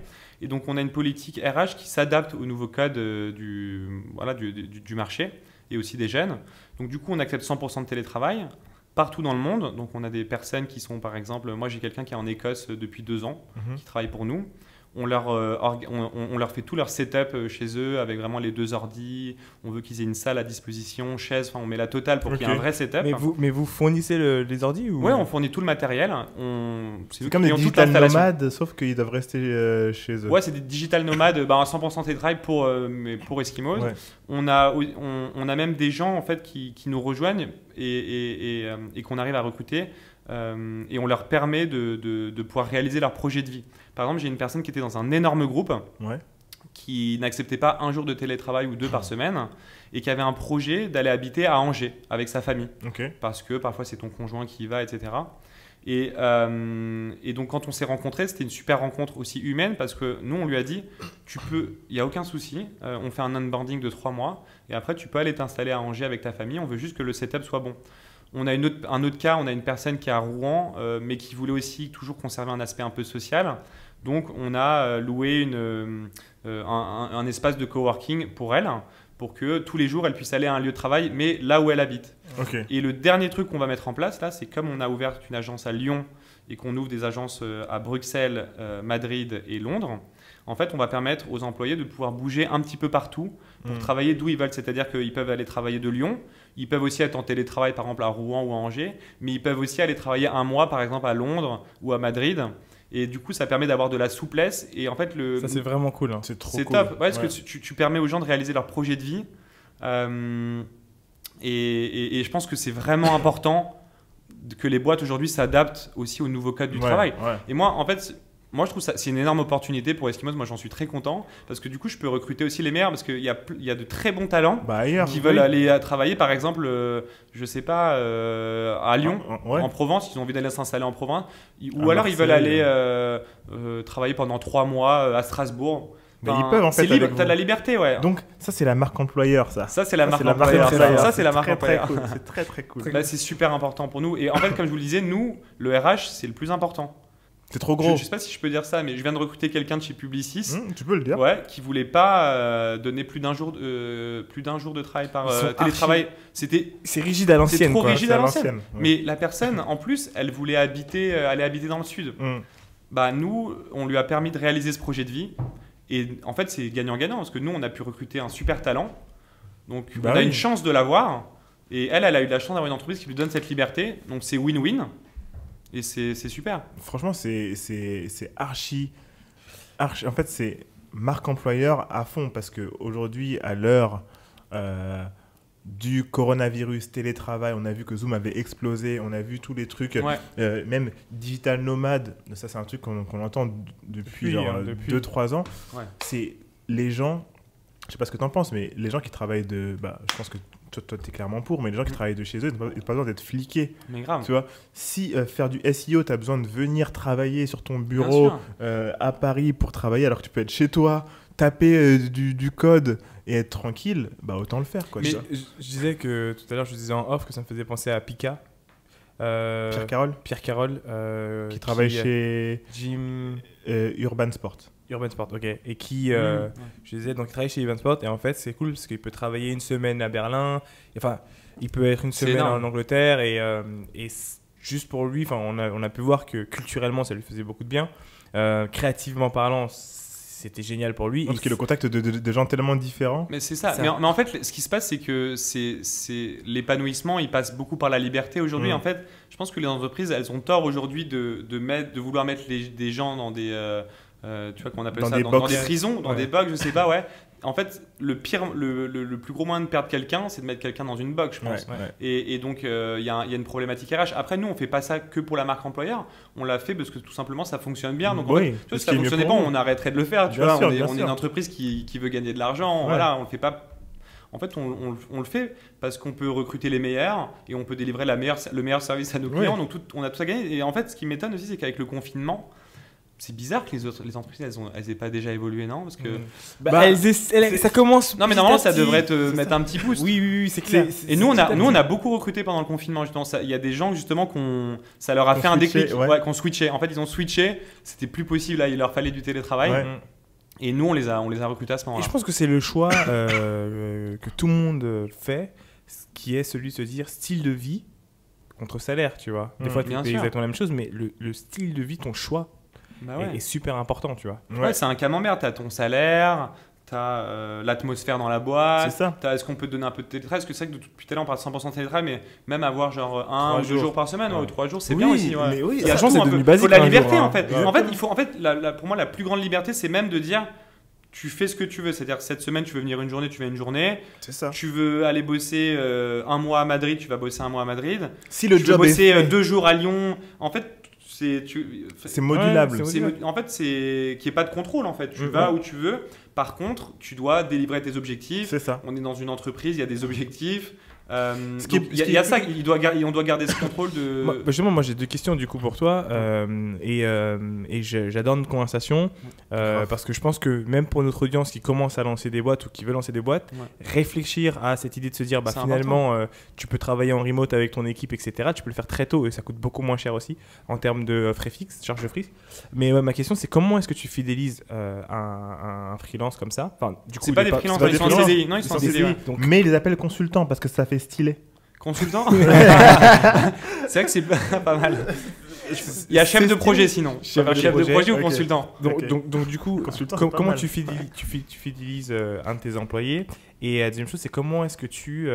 Et donc, on a une politique RH qui s'adapte au nouveau code du marché et aussi des jeunes. Donc, du coup, on accepte 100% de télétravail partout dans le monde. Donc, on a des personnes qui sont, par exemple, moi, j'ai quelqu'un qui est en Écosse depuis 2 ans, qui travaille pour nous. on leur fait tout leur setup chez eux avec vraiment les 2 ordi. On veut qu'ils aient une salle à disposition, chaise, on met la totale pour qu'il y ait un vrai setup. Mais vous fournissez les ordi ou... Oui, on fournit tout le matériel. C'est comme des digital nomades, sauf qu'ils doivent rester chez eux. Ouais, c'est des digital nomades à 100% télétravail pour Eskimos. Ouais. On a même des gens en fait, qui nous rejoignent et qu'on arrive à recruter. Et on leur permet de pouvoir réaliser leur projet de vie. Par exemple, j'ai une personne qui était dans un énorme groupe qui n'acceptait pas un jour de télétravail ou 2 par semaine et qui avait un projet d'aller habiter à Angers avec sa famille. Parce que parfois c'est ton conjoint qui y va, etc. Et donc quand on s'est rencontrés, c'était une super rencontre aussi humaine parce que nous on lui a dit il n'y a aucun souci, on fait un onboarding de 3 mois et après tu peux aller t'installer à Angers avec ta famille, on veut juste que le setup soit bon. On a un autre cas, on a une personne qui est à Rouen, mais qui voulait aussi toujours conserver un aspect un peu social. Donc, on a loué un espace de coworking pour elle, pour que tous les jours, elle puisse aller à un lieu de travail, mais là où elle habite. Et le dernier truc qu'on va mettre en place, là, c'est comme on a ouvert une agence à Lyon et qu'on ouvre des agences à Bruxelles, Madrid et Londres, en fait, on va permettre aux employés de pouvoir bouger un petit peu partout pour travailler d'où ils veulent. C'est-à-dire qu'ils peuvent aller travailler de Lyon, ils peuvent aussi être en télétravail, par exemple, à Rouen ou à Angers, mais ils peuvent aussi aller travailler un mois, par exemple, à Londres ou à Madrid. Et du coup, ça permet d'avoir de la souplesse. Et en fait, ça, c'est vraiment cool. Hein. C'est trop cool. Top. Ouais, parce que tu permets aux gens de réaliser leur projet de vie. Et je pense que c'est vraiment important que les boîtes aujourd'hui s'adaptent aussi au nouveau code du travail. Et moi, en fait, je trouve ça c'est une énorme opportunité pour Eskimos. Moi, j'en suis très content parce que du coup, je peux recruter aussi les meilleurs parce qu'il y a de très bons talents qui veulent aller travailler, par exemple, je sais pas, à Lyon, en Provence. Ils ont envie d'aller s'installer en province, ou alors ils veulent aller travailler pendant 3 mois à Strasbourg. Mais ils peuvent en fait. C'est libre, t'as de la liberté, ouais. Donc ça c'est la marque employeur, ça. Ça c'est la marque employeur. Ça c'est la marque employeur. C'est très très cool. Là c'est super important pour nous. Et en fait, comme je vous le disais, nous, le RH c'est le plus important. C'est trop gros. Je sais pas si je peux dire ça, mais je viens de recruter quelqu'un de chez Publicis. Tu peux le dire. Ouais, qui voulait pas donner plus d'un jour de travail par télétravail. C'est rigide à l'ancienne. C'est trop rigide à l'ancienne. Mais la personne, en plus, elle voulait aller habiter dans le sud. Bah nous, on lui a permis de réaliser ce projet de vie. Et en fait, c'est gagnant-gagnant parce que nous, on a pu recruter un super talent. Donc, on a une chance de l'avoir. Et elle a eu de la chance d'avoir une entreprise qui lui donne cette liberté. Donc, c'est win-win. Et c'est super. Franchement, c'est archi. En fait, c'est marque employeur à fond parce qu'aujourd'hui, à l'heure du coronavirus, télétravail, on a vu que Zoom avait explosé, on a vu tous les trucs, même digital nomade, ça c'est un truc qu'on entend depuis 2-3 ans. C'est les gens, je sais pas ce que tu en penses, mais les gens qui travaillent je pense que toi tu es clairement pour, mais les gens qui travaillent de chez eux, ils n'ont pas besoin d'être fliqués. Mais grave. Tu vois, si faire du SEO, tu as besoin de venir travailler sur ton bureau à Paris pour travailler alors que tu peux être chez toi, taper du code et être tranquille, autant le faire. Mais je disais que tout à l'heure, je disais en off que ça me faisait penser à Pika. Pierre Carole. Qui travaille chez Jim Urban Sport. Urban Sport, ok. Et qui, je disais, donc il travaille chez Urban Sport et en fait c'est cool parce qu'il peut travailler une semaine à Berlin, enfin il peut être une semaine en Angleterre et juste pour lui, on a pu voir que culturellement ça lui faisait beaucoup de bien, créativement parlant c'était génial pour lui. Parce qu'il y a le contact de gens tellement différents. Mais c'est ça. Mais en fait, ce qui se passe, c'est que l'épanouissement, il passe beaucoup par la liberté aujourd'hui. En fait, je pense que les entreprises, elles ont tort aujourd'hui de vouloir mettre des gens dans des... tu vois comment on appelle ça, dans des prisons, dans des box, je sais pas, En fait, le plus gros moyen de perdre quelqu'un, c'est de mettre quelqu'un dans une box, je pense. Et donc, il y a une problématique RH. Après, nous, on fait pas ça que pour la marque employeur. On l'a fait parce que tout simplement, ça fonctionne bien. Donc, en fait, si ça fonctionnait pas, on arrêterait de le faire. Tu vois, on est une entreprise qui veut gagner de l'argent. Voilà, on le fait pas. En fait, on le fait parce qu'on peut recruter les meilleurs et on peut délivrer le meilleur service à nos clients. Donc, on a tout ça gagné. Et en fait, ce qui m'étonne aussi, c'est qu'avec le confinement, c'est bizarre que les entreprises, elles aient pas déjà évolué, non? Parce que ça commence. Non, mais normalement, ça devrait te mettre un petit pouce. Oui, c'est clair. Et nous, on a beaucoup recruté pendant le confinement. Il y a des gens justement ça leur a fait un déclic, qu'on switchait. En fait, ils ont switché. C'était plus possible. Là, il leur fallait du télétravail. Et nous, on les a recrutés à ce moment-là. Et je pense que c'est le choix que tout le monde fait, qui est celui de se dire style de vie contre salaire, tu vois. Des fois, tu fais exactement la même chose, mais le style de vie, ton choix. est super important, tu vois. Ouais, c'est un camembert. Tu as ton salaire, tu as l'atmosphère dans la boîte. C'est ça. Est-ce qu'on peut te donner un peu de télétravail? Parce que c'est vrai que depuis tout à l'heure, on parle de 100% de télétravail, mais même avoir genre 1 ou 2 jours par semaine ou 3 jours, c'est bien aussi. Ouais. Mais oui, il y a c'est devenu basique. Il faut de la liberté, jour, en fait. Ouais. En fait, pour moi, la plus grande liberté, c'est même de dire. Tu fais ce que tu veux, c'est-à-dire que cette semaine tu veux venir une journée, tu viens une journée. C'est ça. Tu veux aller bosser un mois à Madrid, tu vas bosser un mois à Madrid. Si le tu job veux bosser est fait, 2 jours à Lyon. En fait, c'est modulable. en fait, c'est qu'il n'y ait pas de contrôle en fait. Tu vas où tu veux. Par contre, tu dois délivrer tes objectifs. C'est ça. On est dans une entreprise, il y a des objectifs. On doit garder ce contrôle de. Moi j'ai 2 questions du coup pour toi j'adore notre conversation parce que je pense que même pour notre audience qui commence à lancer des boîtes ou qui veut lancer des boîtes, réfléchir à cette idée de se dire finalement tu peux travailler en remote avec ton équipe, etc. Tu peux le faire très tôt et ça coûte beaucoup moins cher aussi en termes de frais fixes, charges fixes. Mais ma question c'est comment est-ce que tu fidélises un freelance comme ça? Enfin, du coup, c'est pas des freelances, ils sont en CDI. Non, ils sont en CDI. Mais ils les appellent consultants parce que ça fait stylé. Consultant. C'est vrai que c'est pas mal. Il y a chef de projet sinon. Chef de projet ou consultant. Donc du coup, comment tu fidélises un de tes employés? Et la deuxième chose, c'est comment est-ce que tu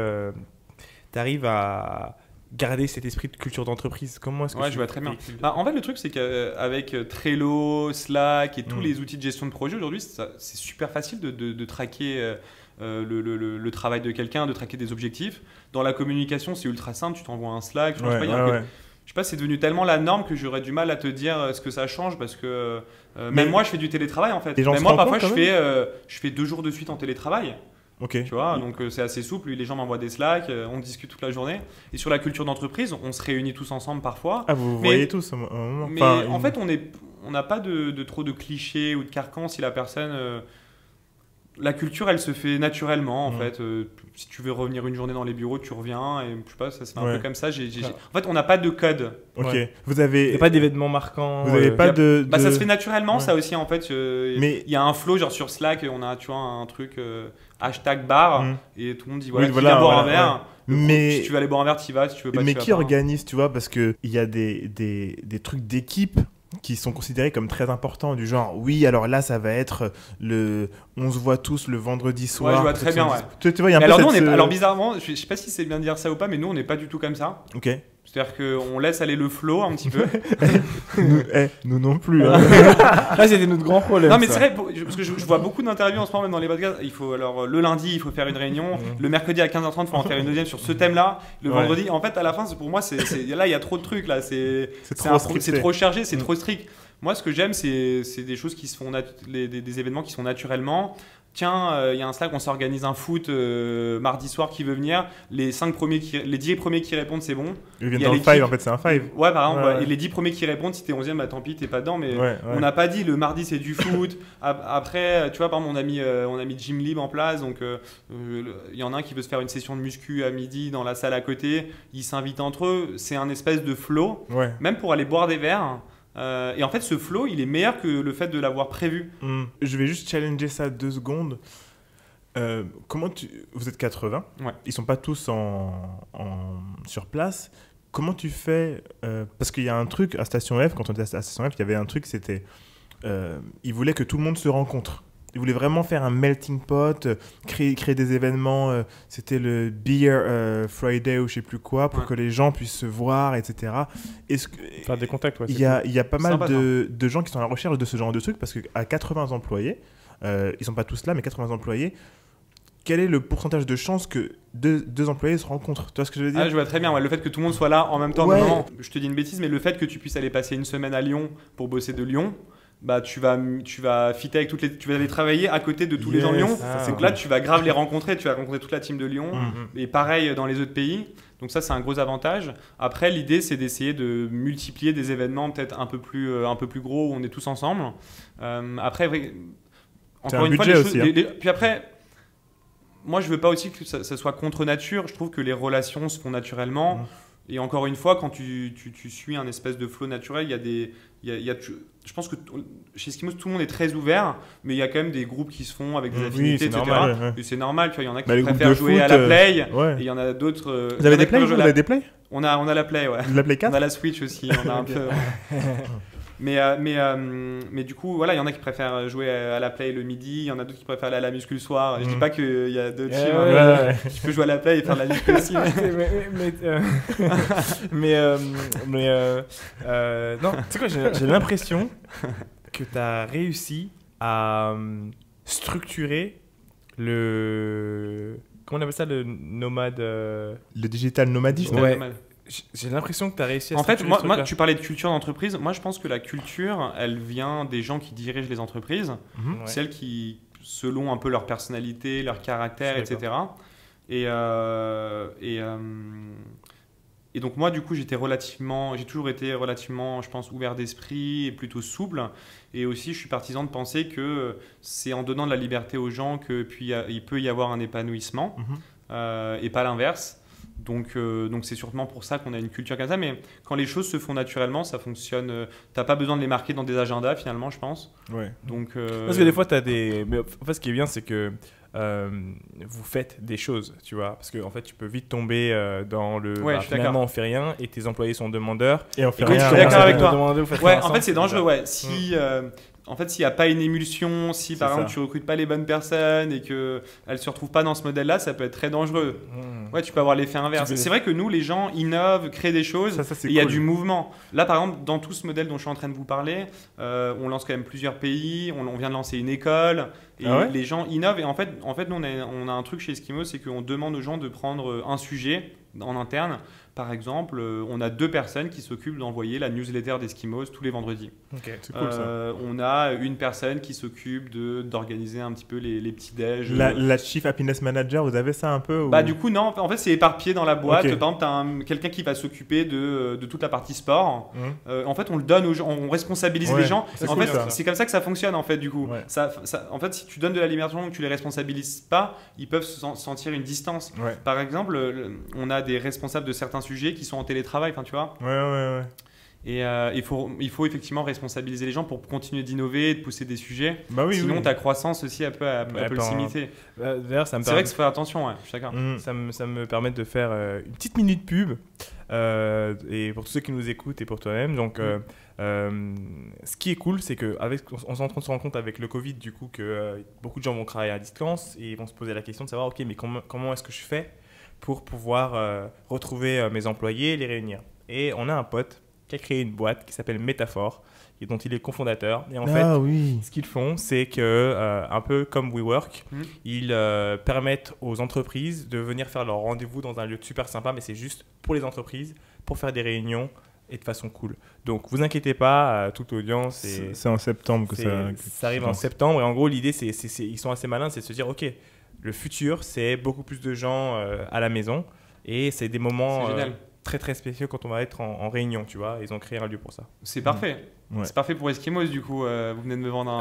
arrives à garder cet esprit de culture d'entreprise? Comment est-ce que je vois très bien. En fait, le truc, c'est qu'avec Trello, Slack et tous les outils de gestion de projet aujourd'hui, c'est super facile de traquer le travail de quelqu'un, de traquer des objectifs. Dans la communication, c'est ultra simple. Tu t'envoies un Slack. Je sais pas, c'est devenu tellement la norme que j'aurais du mal à te dire ce que ça change parce que même moi, je fais du télétravail en fait. Même moi, parfois, je fais 2 jours de suite en télétravail. Okay. Tu vois, donc c'est assez souple. Les gens m'envoient des Slack, on discute toute la journée. Et sur la culture d'entreprise, on se réunit tous ensemble parfois. Ah, vous voyez tous à un moment. Mais en fait, on n'a pas de trop de clichés ou de carcans si la personne. La culture, elle se fait naturellement en fait. Si tu veux revenir une journée dans les bureaux, tu reviens et je sais pas, ça se fait un peu comme ça. En fait, on n'a pas de code. Ok. Vous avez. Il n'y a pas d'événements marquants. Vous n'avez pas de. Ça se fait naturellement, ça aussi en fait. Mais il y a un flow genre sur Slack, on a tu vois un truc hashtag bar et tout le monde dit voilà, qui vient boire un verre. Mais si tu veux aller boire un verre, tu y vas. Si tu veux pas, mais tu vas qui organise, tu vois, parce que il y a des trucs d'équipe qui sont considérés comme très importants, du genre oui, alors là ça va être on se voit tous le vendredi soir. Ouais, je vois très bien. Tu vois, il y a un peu alors bizarrement, je sais pas si c'est bien de dire ça ou pas, mais nous on n'est pas du tout comme ça. Ok. C'est-à-dire qu'on laisse aller le flow un petit peu. nous non plus. Hein. Là, c'était notre grand problème. Non, mais c'est vrai, parce que je vois beaucoup d'interviews en ce moment, même dans les podcasts. Le lundi, il faut faire une réunion. Le mercredi à 15h30, il faut en faire une deuxième sur ce thème-là. Le vendredi, en fait, à la fin, pour moi, là, il y a trop de trucs. Là, c'est trop chargé, c'est trop strict. Moi, ce que j'aime, c'est des choses qui se font, des événements qui sont naturellement. Tiens, il y a un Slack, on s'organise un foot mardi soir, qui veut venir. Les 10 premiers qui répondent, c'est bon. Ils viennent dans le 5, en fait, c'est un 5. Ouais, par exemple, et les 10 premiers qui répondent, si t'es 11e, bah tant pis, t'es pas dedans. Mais on n'a pas dit le mardi, c'est du foot. Après, tu vois, par exemple, on a mis Gym Libre en place. Donc, il y en a un qui veut se faire une session de muscu à midi dans la salle à côté. Ils s'invitent entre eux. C'est un espèce de flow. Ouais. Même pour aller boire des verres. Et en fait, ce flow, il est meilleur que le fait de l'avoir prévu. Je vais juste challenger ça 2 secondes. Vous êtes 80. Ouais. Ils sont pas tous sur place. Comment tu fais parce qu'il y a un truc à Station F, quand on était à Station F, il y avait un truc, c'était ils voulaient que tout le monde se rencontre. Ils voulaient vraiment faire un melting pot, créer des événements. C'était le Beer Friday ou je sais plus quoi, pour que les gens puissent se voir, etc. Faire des contacts, il y a pas mal de gens qui sont à la recherche de ce genre de trucs, parce qu'à 80 employés, ils sont pas tous là, mais 80 employés, quel est le pourcentage de chances que deux employés se rencontrent? Tu vois ce que je veux dire? Je vois très bien. Ouais. Le fait que tout le monde soit là en même temps. Ouais. Non, je te dis une bêtise, mais le fait que tu puisses aller passer une semaine à Lyon pour bosser de Lyon, bah tu vas fitter avec tu vas aller travailler à côté de tous les gens de Lyon. Donc là, tu vas grave les rencontrer. Tu vas rencontrer toute la team de Lyon. Et pareil dans les autres pays. Donc ça, c'est un gros avantage. Après, l'idée, c'est d'essayer de multiplier des événements peut-être un peu plus gros où on est tous ensemble. Après, encore une fois, puis après. Moi, je veux pas aussi que ça soit contre nature. Je trouve que les relations se font naturellement. Et encore une fois, quand tu suis un espèce de flow naturel, je pense que chez Eskimos, tout le monde est très ouvert, mais il y a quand même des groupes qui se font avec des affinités, etc. Normal, et c'est normal. Il y en a qui préfèrent jouer à la Play, et il y en a d'autres. Vous avez des Play? Vous avez des Play? On a la Play, ouais. La Play 4? On a la Switch aussi. On a un peu. Mais du coup, voilà, il y en a qui préfèrent jouer à la play le midi, il y en a d'autres qui préfèrent aller à la muscu le soir. Je dis pas qu'il y a d'autres films. Tu peux jouer à la play et faire de la muscu aussi. Non, tu sais quoi, j'ai l'impression que tu as réussi à structurer comment on appelle ça, le nomade Le digital nomadisme. Ouais. J'ai l'impression que tu as réussi à En fait, structurer moi, tu parlais de culture d'entreprise. Moi, je pense que la culture, elle vient des gens qui dirigent les entreprises. Celles qui, selon un peu leur personnalité, leur caractère, etc. Et donc moi, du coup, j'ai toujours été relativement, je pense, ouvert d'esprit et plutôt souple. Et aussi, je suis partisan de penser que c'est en donnant de la liberté aux gens que puis il peut y avoir un épanouissement et pas l'inverse. Donc c'est sûrement pour ça qu'on a une culture comme ça. Mais quand les choses se font naturellement, ça fonctionne. T'as pas besoin de les marquer dans des agendas finalement, je pense. Ouais. Donc parce que des fois, t'as des. Mais en fait, ce qui est bien, c'est que vous faites des choses, tu vois, parce que en fait tu peux vite tomber dans le finalement on fait rien et tes employés sont demandeurs et on fait rien. Je suis d'accord avec toi. En fait c'est dangereux, en fait, s'il n'y a pas une émulsion, si par exemple tu recrutes pas les bonnes personnes et qu'elles ne se retrouvent pas dans ce modèle-là, ça peut être très dangereux. Ouais, tu peux avoir l'effet inverse. C'est vrai que nous, les gens innovent, créent des choses, et il y a du mouvement. Là, par exemple, dans tout ce modèle dont je suis en train de vous parler, on lance quand même plusieurs pays, on vient de lancer une école, et les gens innovent. Et en fait nous, on a un truc chez Eskimo, c'est qu'on demande aux gens de prendre un sujet en interne. Par exemple, on a 2 personnes qui s'occupent d'envoyer la newsletter d'Eskimos tous les vendredis. C'est cool, ça. On a une personne qui s'occupe d'organiser un petit peu les petits déj. La Chief Happiness Manager, vous avez ça un peu ou... Bah du coup non, en fait c'est éparpillé dans la boîte. Par exemple, tu as quelqu'un qui va s'occuper de toute la partie sport. En fait, on le donne aux gens, on responsabilise les gens. En fait, c'est comme ça que ça fonctionne en fait du coup. En fait, si tu donnes de la liberté et que tu les responsabilises pas, ils peuvent sentir une distance. Par exemple, on a des responsables de certains sujets qui sont en télétravail, enfin tu vois. Et il faut effectivement responsabiliser les gens pour continuer d'innover, de pousser des sujets. Sinon, ta croissance aussi peut le s'imiter. D'ailleurs, c'est vrai qu'il faut faire attention, je suis d'accord. Ça me permet de faire une petite minute pub. Et pour tous ceux qui nous écoutent et pour toi-même. Donc, ce qui est cool, c'est qu'on est en train de se rendre compte avec le Covid, du coup, que beaucoup de gens vont travailler à distance et vont se poser la question de savoir, ok, mais comment est-ce que je fais pour pouvoir retrouver mes employés et les réunir. Et on a un pote qui a créé une boîte qui s'appelle Métaphore et dont il est cofondateur. Et en fait, ce qu'ils font, c'est que, un peu comme WeWork, ils permettent aux entreprises de venir faire leur rendez-vous dans un lieu super sympa, mais c'est juste pour les entreprises, pour faire des réunions et de façon cool. Donc, vous inquiétez pas, toute audience. C'est en septembre que ça arrive en septembre. Et en gros, l'idée, ils sont assez malins, c'est de se dire, ok, le futur, c'est beaucoup plus de gens à la maison et c'est des moments très très spéciaux quand on va être en réunion, tu vois. Ils ont créé un lieu pour ça. C'est parfait. C'est parfait pour Eskimos, du coup. Vous venez de me vendre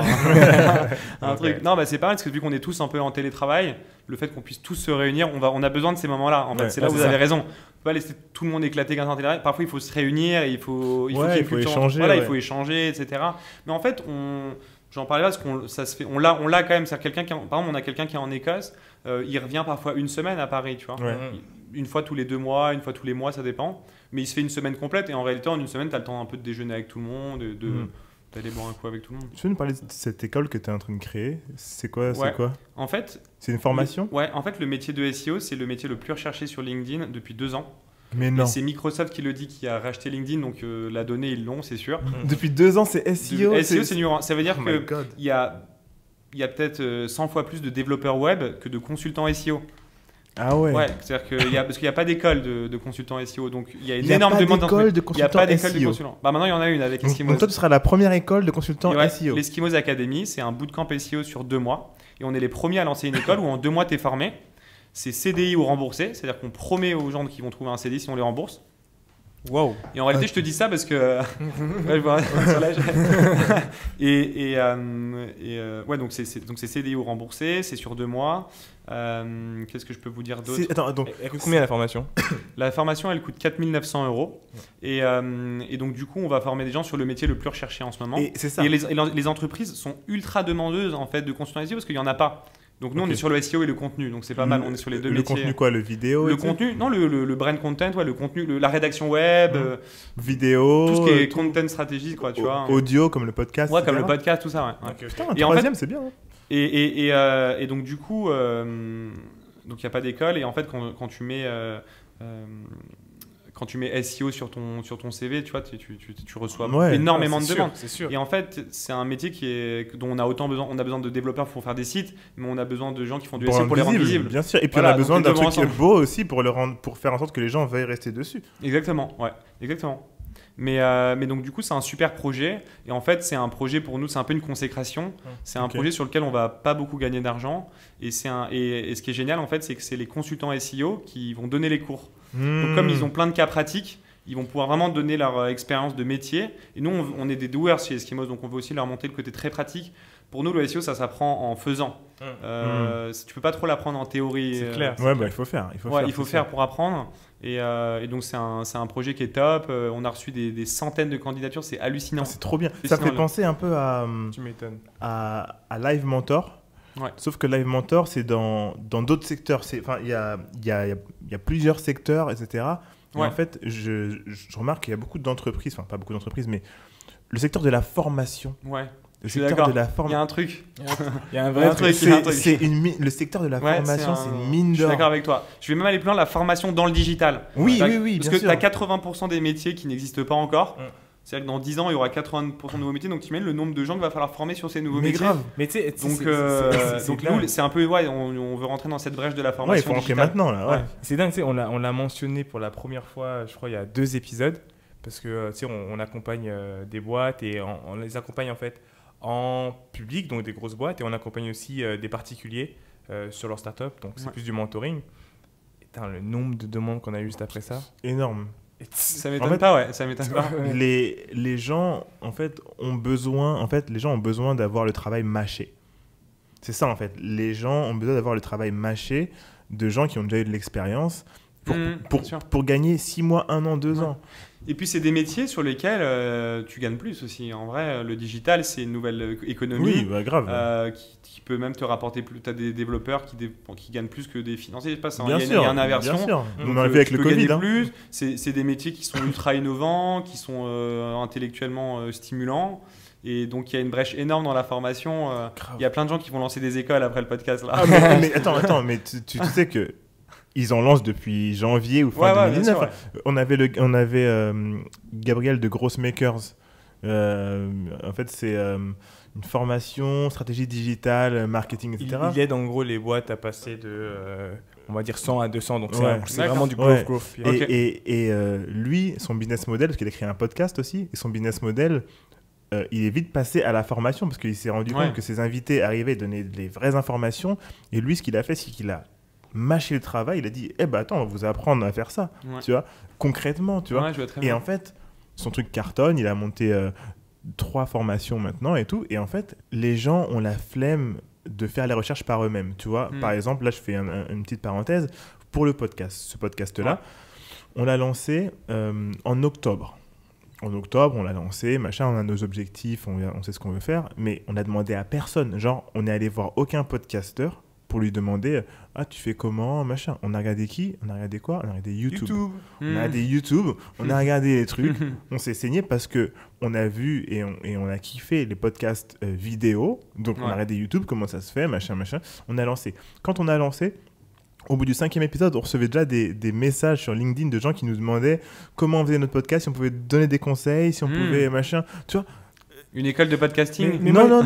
un truc. Non, c'est pareil, parce que vu qu'on est tous un peu en télétravail, le fait qu'on puisse tous se réunir, on a besoin de ces moments-là. En fait, c'est là où vous avez raison. On ne peut pas laisser tout le monde éclater comme un télétravail. Parfois, il faut se réunir et il faut échanger. Il faut échanger, etc. Mais en fait, j'en parlais là parce qu'on ça se fait. On l'a quand même. C'est quelqu'un par exemple, on a quelqu'un qui est en Écosse. Il revient parfois une semaine à Paris, tu vois. Une fois tous les 2 mois, une fois tous les mois, ça dépend. Mais il se fait une semaine complète et en réalité, en une semaine, tu as le temps un peu de déjeuner avec tout le monde, d'aller boire un coup avec tout le monde. Tu veux nous parler de cette école que tu es en train de créer? C'est quoi, En fait, c'est une formation? En fait, le métier de SEO, c'est le métier le plus recherché sur LinkedIn depuis 2 ans. Mais non. Et c'est Microsoft qui le dit, qui a racheté LinkedIn, donc la donnée, ils l'ont, c'est sûr. Depuis 2 ans, c'est SEO? SEO, c'est numéro 1. Ça veut dire qu'il y a peut-être 100 fois plus de développeurs web que de consultants SEO. Ah ouais. C'est-à-dire parce qu'il n'y a pas d'école de consultants SEO, donc il y a une énorme demande. Il n'y a pas d'école de consultants. Maintenant, il y en a une avec Eskimos. Donc toi, tu seras la première école de consultants SEO. L'Eskimos Academy, c'est un bootcamp SEO sur 2 mois. Et on est les premiers à lancer une école où en 2 mois, tu es formé. C'est CDI ou remboursé, c'est-à-dire qu'on promet aux gens qui vont trouver un CDI si on les rembourse. Wow. Et en réalité, je te dis ça parce que je vois sur l'âge. Donc c'est CDI ou remboursé, c'est sur 2 mois. Qu'est-ce que je peux vous dire d'autre? Attends, donc elle coûte combien la formation? La formation, elle coûte 4 900 €. Et donc du coup, on va former des gens sur le métier le plus recherché en ce moment. Et c'est ça. Et les entreprises sont ultra demandeuses en fait de consultants SEO parce qu'il y en a pas. Donc nous, on est sur le SEO et le contenu, donc c'est pas mal. On est sur les deux métiers. Le contenu quoi, le vidéo? Le contenu, non, le brand content, le contenu, la rédaction web, vidéo, tout ce qui est content stratégie, quoi, tu vois. Audio comme le podcast. Ouais, comme le podcast, tout ça. Ouais. Okay. Putain, un troisième, c'est bien. Et donc du coup, donc il y a pas d'école et en fait quand tu mets SEO sur ton CV, tu vois, tu reçois énormément de demandes. C'est sûr. Et en fait, c'est un métier dont on a autant besoin. On a besoin de développeurs pour faire des sites, mais on a besoin de gens qui font du SEO pour les rendre visibles. Bien sûr. Et puis on a besoin d'un truc qui est beau aussi pour faire en sorte que les gens veuillent rester dessus. Exactement. Ouais. Exactement. Mais donc du coup, c'est un super projet. Et en fait, c'est un projet pour nous, c'est un peu une consécration. C'est un projet sur lequel on va pas beaucoup gagner d'argent. Et ce qui est génial, en fait, c'est que c'est les consultants SEO qui vont donner les cours. Donc comme ils ont plein de cas pratiques, ils vont pouvoir vraiment donner leur expérience de métier. Et nous, on est des doers chez Eskimos, donc on veut aussi leur montrer le côté très pratique. Pour nous, le SEO, ça s'apprend en faisant. Tu peux pas trop l'apprendre en théorie. C'est clair. Ouais, il faut faire. Il faut faire pour apprendre. Et donc c'est un projet qui est top. On a reçu des centaines de candidatures, c'est hallucinant. C'est trop bien. Ça fait penser un peu Tu m'étonnes. à Live Mentor. Ouais. Sauf que Live Mentor, c'est dans d'autres secteurs. Il y a plusieurs secteurs, etc. Et en fait, je remarque qu'il y a beaucoup d'entreprises, enfin pas beaucoup d'entreprises, mais le secteur de la formation. Ouais. Le secteur de la Il y a un truc. Il y a un vrai truc. Le secteur de la formation, c'est une mine d'or. Je suis d'accord avec toi. Je vais même aller plus loin, la formation dans le digital. Oui, Parce bien que tu as 80% des métiers qui n'existent pas encore. C'est-à-dire que dans 10 ans, il y aura 80% de nouveaux métiers. Donc, tu imagines le nombre de gens qu'il va falloir former sur ces nouveaux métiers. Grave. Mais tu sais, donc nous, c'est un peu, on veut rentrer dans cette brèche de la formation. Il faut rentrer maintenant, là. Ouais. C'est dingue, tu sais, on l'a mentionné pour la première fois, je crois, il y a 2 épisodes. Parce que, tu sais, on accompagne des boîtes et on les accompagne en fait en public, donc des grosses boîtes. Et on accompagne aussi des particuliers sur leur start-up. Donc, c'est plus du mentoring. Putain, le nombre de demandes qu'on a eu juste après ça. Énorme. Ça m'étonne pas, ça m'étonne pas. Les gens, en fait, ont besoin d'avoir le travail mâché. C'est ça, en fait. Les gens ont besoin d'avoir le travail mâché de gens qui ont déjà eu de l'expérience pour gagner 6 mois, 1 an, 2 ans. Et puis, c'est des métiers sur lesquels tu gagnes plus aussi. En vrai, le digital, c'est une nouvelle économie. Oui, grave. Qui peut même te rapporter plus. Tu as des développeurs qui gagnent plus que des financiers. Il y a une inversion. Bien sûr. On en a vu avec le Covid. Plus. C'est des métiers qui sont ultra innovants, qui sont intellectuellement stimulants. Et donc, il y a une brèche énorme dans la formation. Il y a plein de gens qui vont lancer des écoles après le podcast. Là. Mais attends, mais tu sais que ils en lancent depuis janvier ou fin 2019. Sûr, On avait Gabriel de Grossmakers. En fait, c'est une formation, stratégie digitale, marketing, etc. Il aide en gros les boîtes à passer de, on va dire, 100 à 200. Donc, c'est vraiment du growth. Et lui, son business model, parce qu'il a créé un podcast aussi, et son business model, il est vite passé à la formation parce qu'il s'est rendu compte que ses invités arrivaient à donner des vraies informations. Et lui, ce qu'il a fait, c'est qu'il a mâché le travail. Il a dit attends, on va vous apprendre à faire ça, tu vois, concrètement, tu vois. Et en fait, son truc cartonne. Il a monté 3 formations maintenant et tout. Et en fait, les gens ont la flemme de faire les recherches par eux-mêmes, tu vois. Par exemple, là, je fais une petite parenthèse pour le podcast. Ce podcast-là, on l'a lancé en octobre. En octobre, on l'a lancé, machin, on a nos objectifs, on sait ce qu'on veut faire, mais on a demandé à personne. Genre, on est allé voir aucun podcasteur pour lui demander tu fais comment, machin. On a regardé qui? On a regardé quoi? On a regardé YouTube. On a regardé YouTube, on a regardé les trucs, on s'est saigné parce que on a vu et on a kiffé les podcasts vidéo. Donc on a regardé YouTube, comment ça se fait, machin. On a lancé. Quand on a lancé, au bout du 5e épisode, on recevait déjà des messages sur LinkedIn de gens qui nous demandaient comment on faisait notre podcast, si on pouvait donner des conseils, si on pouvait machin. Tu vois, une école de podcasting. Non,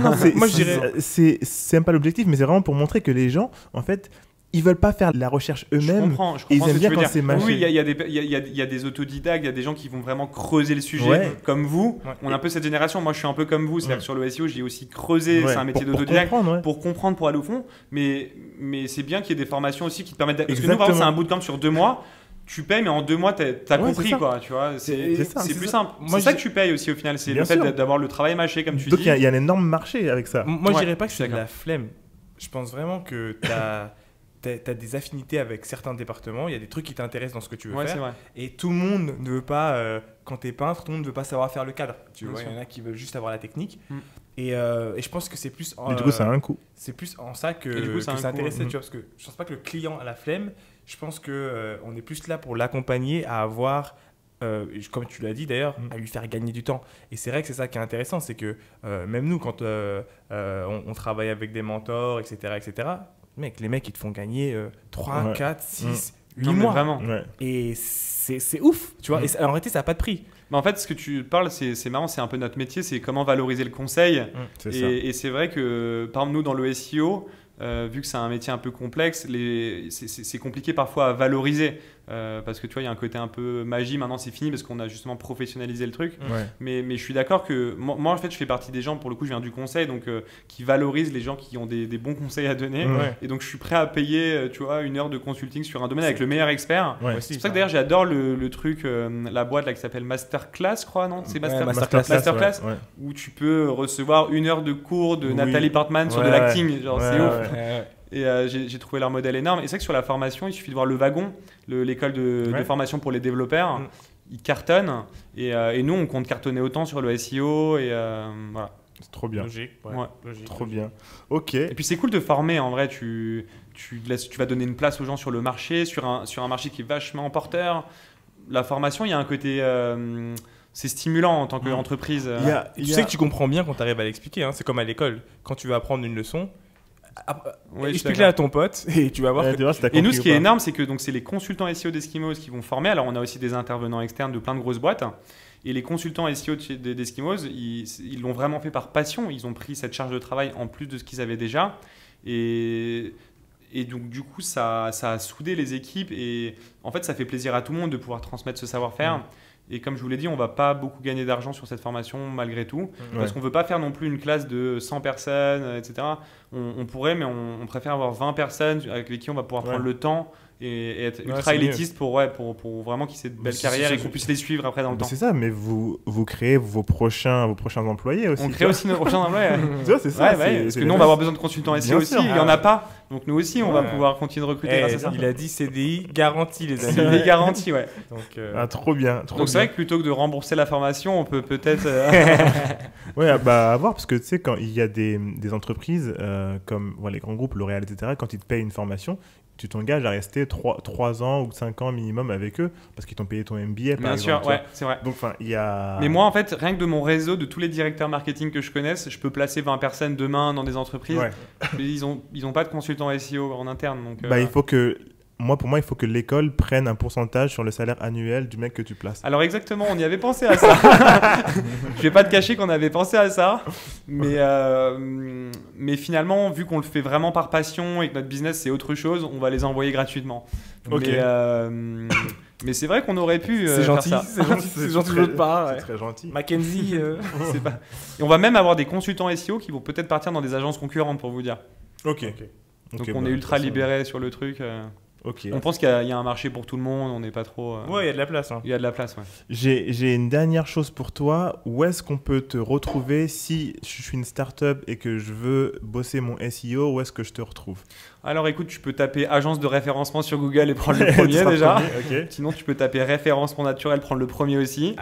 c'est même pas l'objectif, mais c'est vraiment pour montrer que les gens, en fait, ils veulent pas faire la recherche eux-mêmes. Je comprends ils aiment bien quand c'est mâché. Oui, il y a des autodidactes, il y a des gens qui vont vraiment creuser le sujet comme vous. On a un peu cette génération. Moi, je suis un peu comme vous. C'est-à-dire que sur le SEO, j'ai aussi creusé. C'est un métier d'autodidacte pour comprendre, pour aller au fond. Mais c'est bien qu'il y ait des formations aussi qui te permettent. Parce que nous, par exemple, c'est un bootcamp sur 2 mois. Tu payes, mais en 2 mois, t'as compris, quoi. Tu vois, c'est plus simple. C'est ça que tu payes aussi au final. C'est le fait d'avoir le travail mâché, comme tu dis. Donc, il y a un énorme marché avec ça. Moi, je dirais pas que c'est de la flemme. Je pense vraiment que t'as des affinités avec certains départements, il y a des trucs qui t'intéressent dans ce que tu veux faire. Et tout le monde ne veut pas, quand tu es peintre, tout le monde ne veut pas savoir faire le cadre. Tu vois, il y en a qui veulent juste avoir la technique. Et je pense que c'est plus... Mais du coup, ça a un coût. C'est plus en ça que ça c'est intéressant, tu vois, parce que je pense pas que le client a la flemme. Je pense que on est plus là pour l'accompagner à avoir, comme tu l'as dit d'ailleurs, à lui faire gagner du temps. Et c'est vrai que c'est ça qui est intéressant, c'est que même nous, quand on travaille avec des mentors, etc., mec, les mecs, ils te font gagner 3, 4, 6, 8 mois. Vraiment. Ouais. Et c'est ouf, tu vois. Et en réalité, ça n'a pas de prix. Mais en fait, ce que tu parles, c'est marrant, c'est un peu notre métier, c'est comment valoriser le conseil. Et c'est vrai que, par exemple, nous, dans le SEO, vu que c'est un métier un peu complexe, c'est compliqué parfois à valoriser. Parce que tu vois, il y a un côté un peu magie. Maintenant, c'est fini parce qu'on a justement professionnalisé le truc. Ouais. Mais je suis d'accord que moi, en fait, je fais partie des gens, pour le coup, je viens du conseil, donc qui valorisent les gens qui ont des bons conseils à donner. Ouais. Et donc, je suis prêt à payer, tu vois, 1 heure de consulting sur un domaine avec le meilleur expert. Ouais. C'est pour ça que d'ailleurs, j'adore le truc, la boîte là qui s'appelle Masterclass, je crois, non? C'est Masterclass, ouais. où tu peux recevoir 1 heure de cours de Nathalie Portman sur de Ouais. l'acting. Genre, c'est ouf. Ouais. Et j'ai trouvé leur modèle énorme. Et c'est vrai que sur la formation, il suffit de voir le wagon, l'école de formation pour les développeurs. Ils cartonnent. Et nous, on compte cartonner autant sur le SEO. Et voilà. C'est trop bien. Logique. Logique. Trop bien. Ok. Et puis c'est cool de former. En vrai, tu vas donner une place aux gens sur le marché, sur un marché qui est vachement porteur. La formation, il y a un côté... c'est stimulant en tant qu'entreprise. Tu sais que tu comprends bien quand tu arrives à l'expliquer. Hein. C'est comme à l'école. Quand tu vas apprendre une leçon, explique-la à ton pote et tu vas voir. Et nous, ce qui est énorme, c'est que c'est les consultants SEO d'Eskimos qui vont former. Alors, on a aussi des intervenants externes de plein de grosses boîtes. Et les consultants SEO d'Eskimos, ils l'ont vraiment fait par passion. Ils ont pris cette charge de travail en plus de ce qu'ils avaient déjà. Et donc, du coup, ça a soudé les équipes. Et en fait, ça fait plaisir à tout le monde de pouvoir transmettre ce savoir-faire. Et comme je vous l'ai dit, on ne va pas beaucoup gagner d'argent sur cette formation malgré tout. Parce qu'on ne veut pas faire non plus une classe de 100 personnes, etc. On pourrait, mais on préfère avoir 20 personnes avec qui on va pouvoir prendre le temps et être ultra élitiste pour vraiment qu'ils aient de belles carrières et qu'on puisse les suivre après dans le temps. C'est ça, mais vous créez vos prochains employés aussi. On crée aussi nos prochains employés. C'est ça. Parce que nous, on va avoir besoin de consultants SEO aussi. Il n'y en a pas. Donc nous aussi, on va pouvoir continuer de recruter grâce à ça. Il a dit CDI garanti, les amis. CDI garanti, ouais. Donc, trop bien. Donc c'est vrai que plutôt que de rembourser la formation, on peut peut-être... à voir, parce que tu sais, quand il y a des entreprises comme les grands groupes, L'Oréal, etc., quand ils te payent une formation, tu t'engages à rester 3 ans ou 5 ans minimum avec eux parce qu'ils t'ont payé ton MBA. Bien sûr, ouais, c'est vrai. Donc, il y a... Mais moi, en fait, rien que de mon réseau, de tous les directeurs marketing que je connaisse, je peux placer 20 personnes demain dans des entreprises. Mais ils ont pas de consultants SEO en interne. Donc, il faut que... Pour moi, il faut que l'école prenne un pourcentage sur le salaire annuel du mec que tu places. Alors exactement, on y avait pensé à ça. Je vais pas te cacher qu'on avait pensé à ça. Mais finalement, vu qu'on le fait vraiment par passion et que notre business, c'est autre chose, on va les envoyer gratuitement. Okay. Mais c'est vrai qu'on aurait pu c'est gentil, faire ça. C'est gentil de l'autre part. C'est très gentil. Mackenzie. Et on va même avoir des consultants SEO qui vont peut-être partir dans des agences concurrentes pour vous dire. Ok. Donc on est ultra libéré sur le truc. On pense qu'il y a un marché pour tout le monde, on n'est pas trop... Ouais, il y a de la place. Il y a de la place, ouais. J'ai une dernière chose pour toi. Où est-ce qu'on peut te retrouver si je suis une start-up et que je veux bosser mon SEO? Où est-ce que je te retrouve? Alors écoute, tu peux taper agence de référencement sur Google et prendre le premier déjà. Okay. Sinon, tu peux taper référencement naturel, prendre le premier aussi.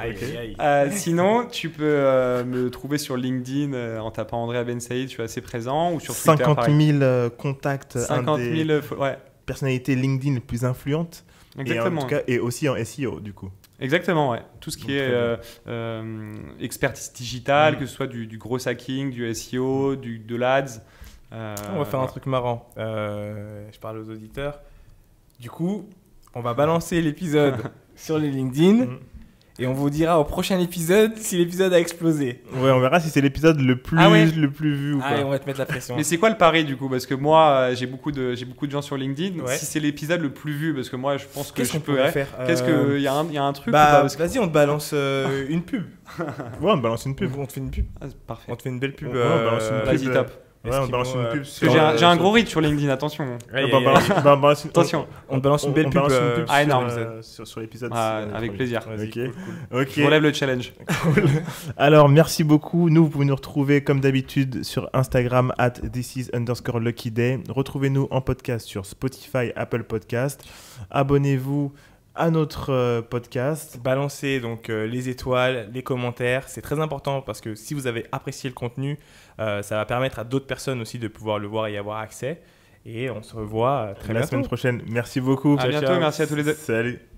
Sinon, tu peux me trouver sur LinkedIn en tapant Andrea Ben Saïd, je suis assez présent. Ou sur Twitter, 50 000 contacts. 50 000, ouais. Personnalité LinkedIn les plus influentes. Exactement. Et aussi en SEO, du coup. Exactement, ouais. Tout ce qui est expertise digitale, que ce soit du gros hacking, du SEO, de l'ADS. On va faire un truc marrant. Je parle aux auditeurs. Du coup, on va balancer l'épisode sur les LinkedIn. Et on vous dira au prochain épisode si l'épisode a explosé. Ouais, on verra si c'est l'épisode le plus vu ou pas. Allez, on va te mettre la pression. Mais c'est quoi le pari du coup? Parce que moi, j'ai beaucoup de gens sur LinkedIn. Si c'est l'épisode le plus vu, parce que moi, je pense que je peux faire. Qu'est-ce que y a un truc? Vas-y, on te balance une pub. Ouais, on te balance une pub. On te fait une pub. Parfait. On te fait une belle pub. on balance une pub. Vas-y, top. Ouais, on balance une pub. J'ai un gros reach sur LinkedIn, attention. Attention. On balance une belle pub. Énorme. Sur l'épisode. Avec plaisir. Ok. Je relève le challenge. Alors, merci beaucoup. Nous, vous pouvez nous retrouver comme d'habitude sur Instagram @thisis_luckyday. Retrouvez-nous en podcast sur Spotify, Apple Podcast. Abonnez-vous à notre podcast. Balancez donc les étoiles, les commentaires. C'est très important parce que si vous avez apprécié le contenu, ça va permettre à d'autres personnes aussi de pouvoir le voir et y avoir accès. Et on se revoit très bientôt. La semaine prochaine. Merci beaucoup. À bientôt. Merci à tous les deux. Salut.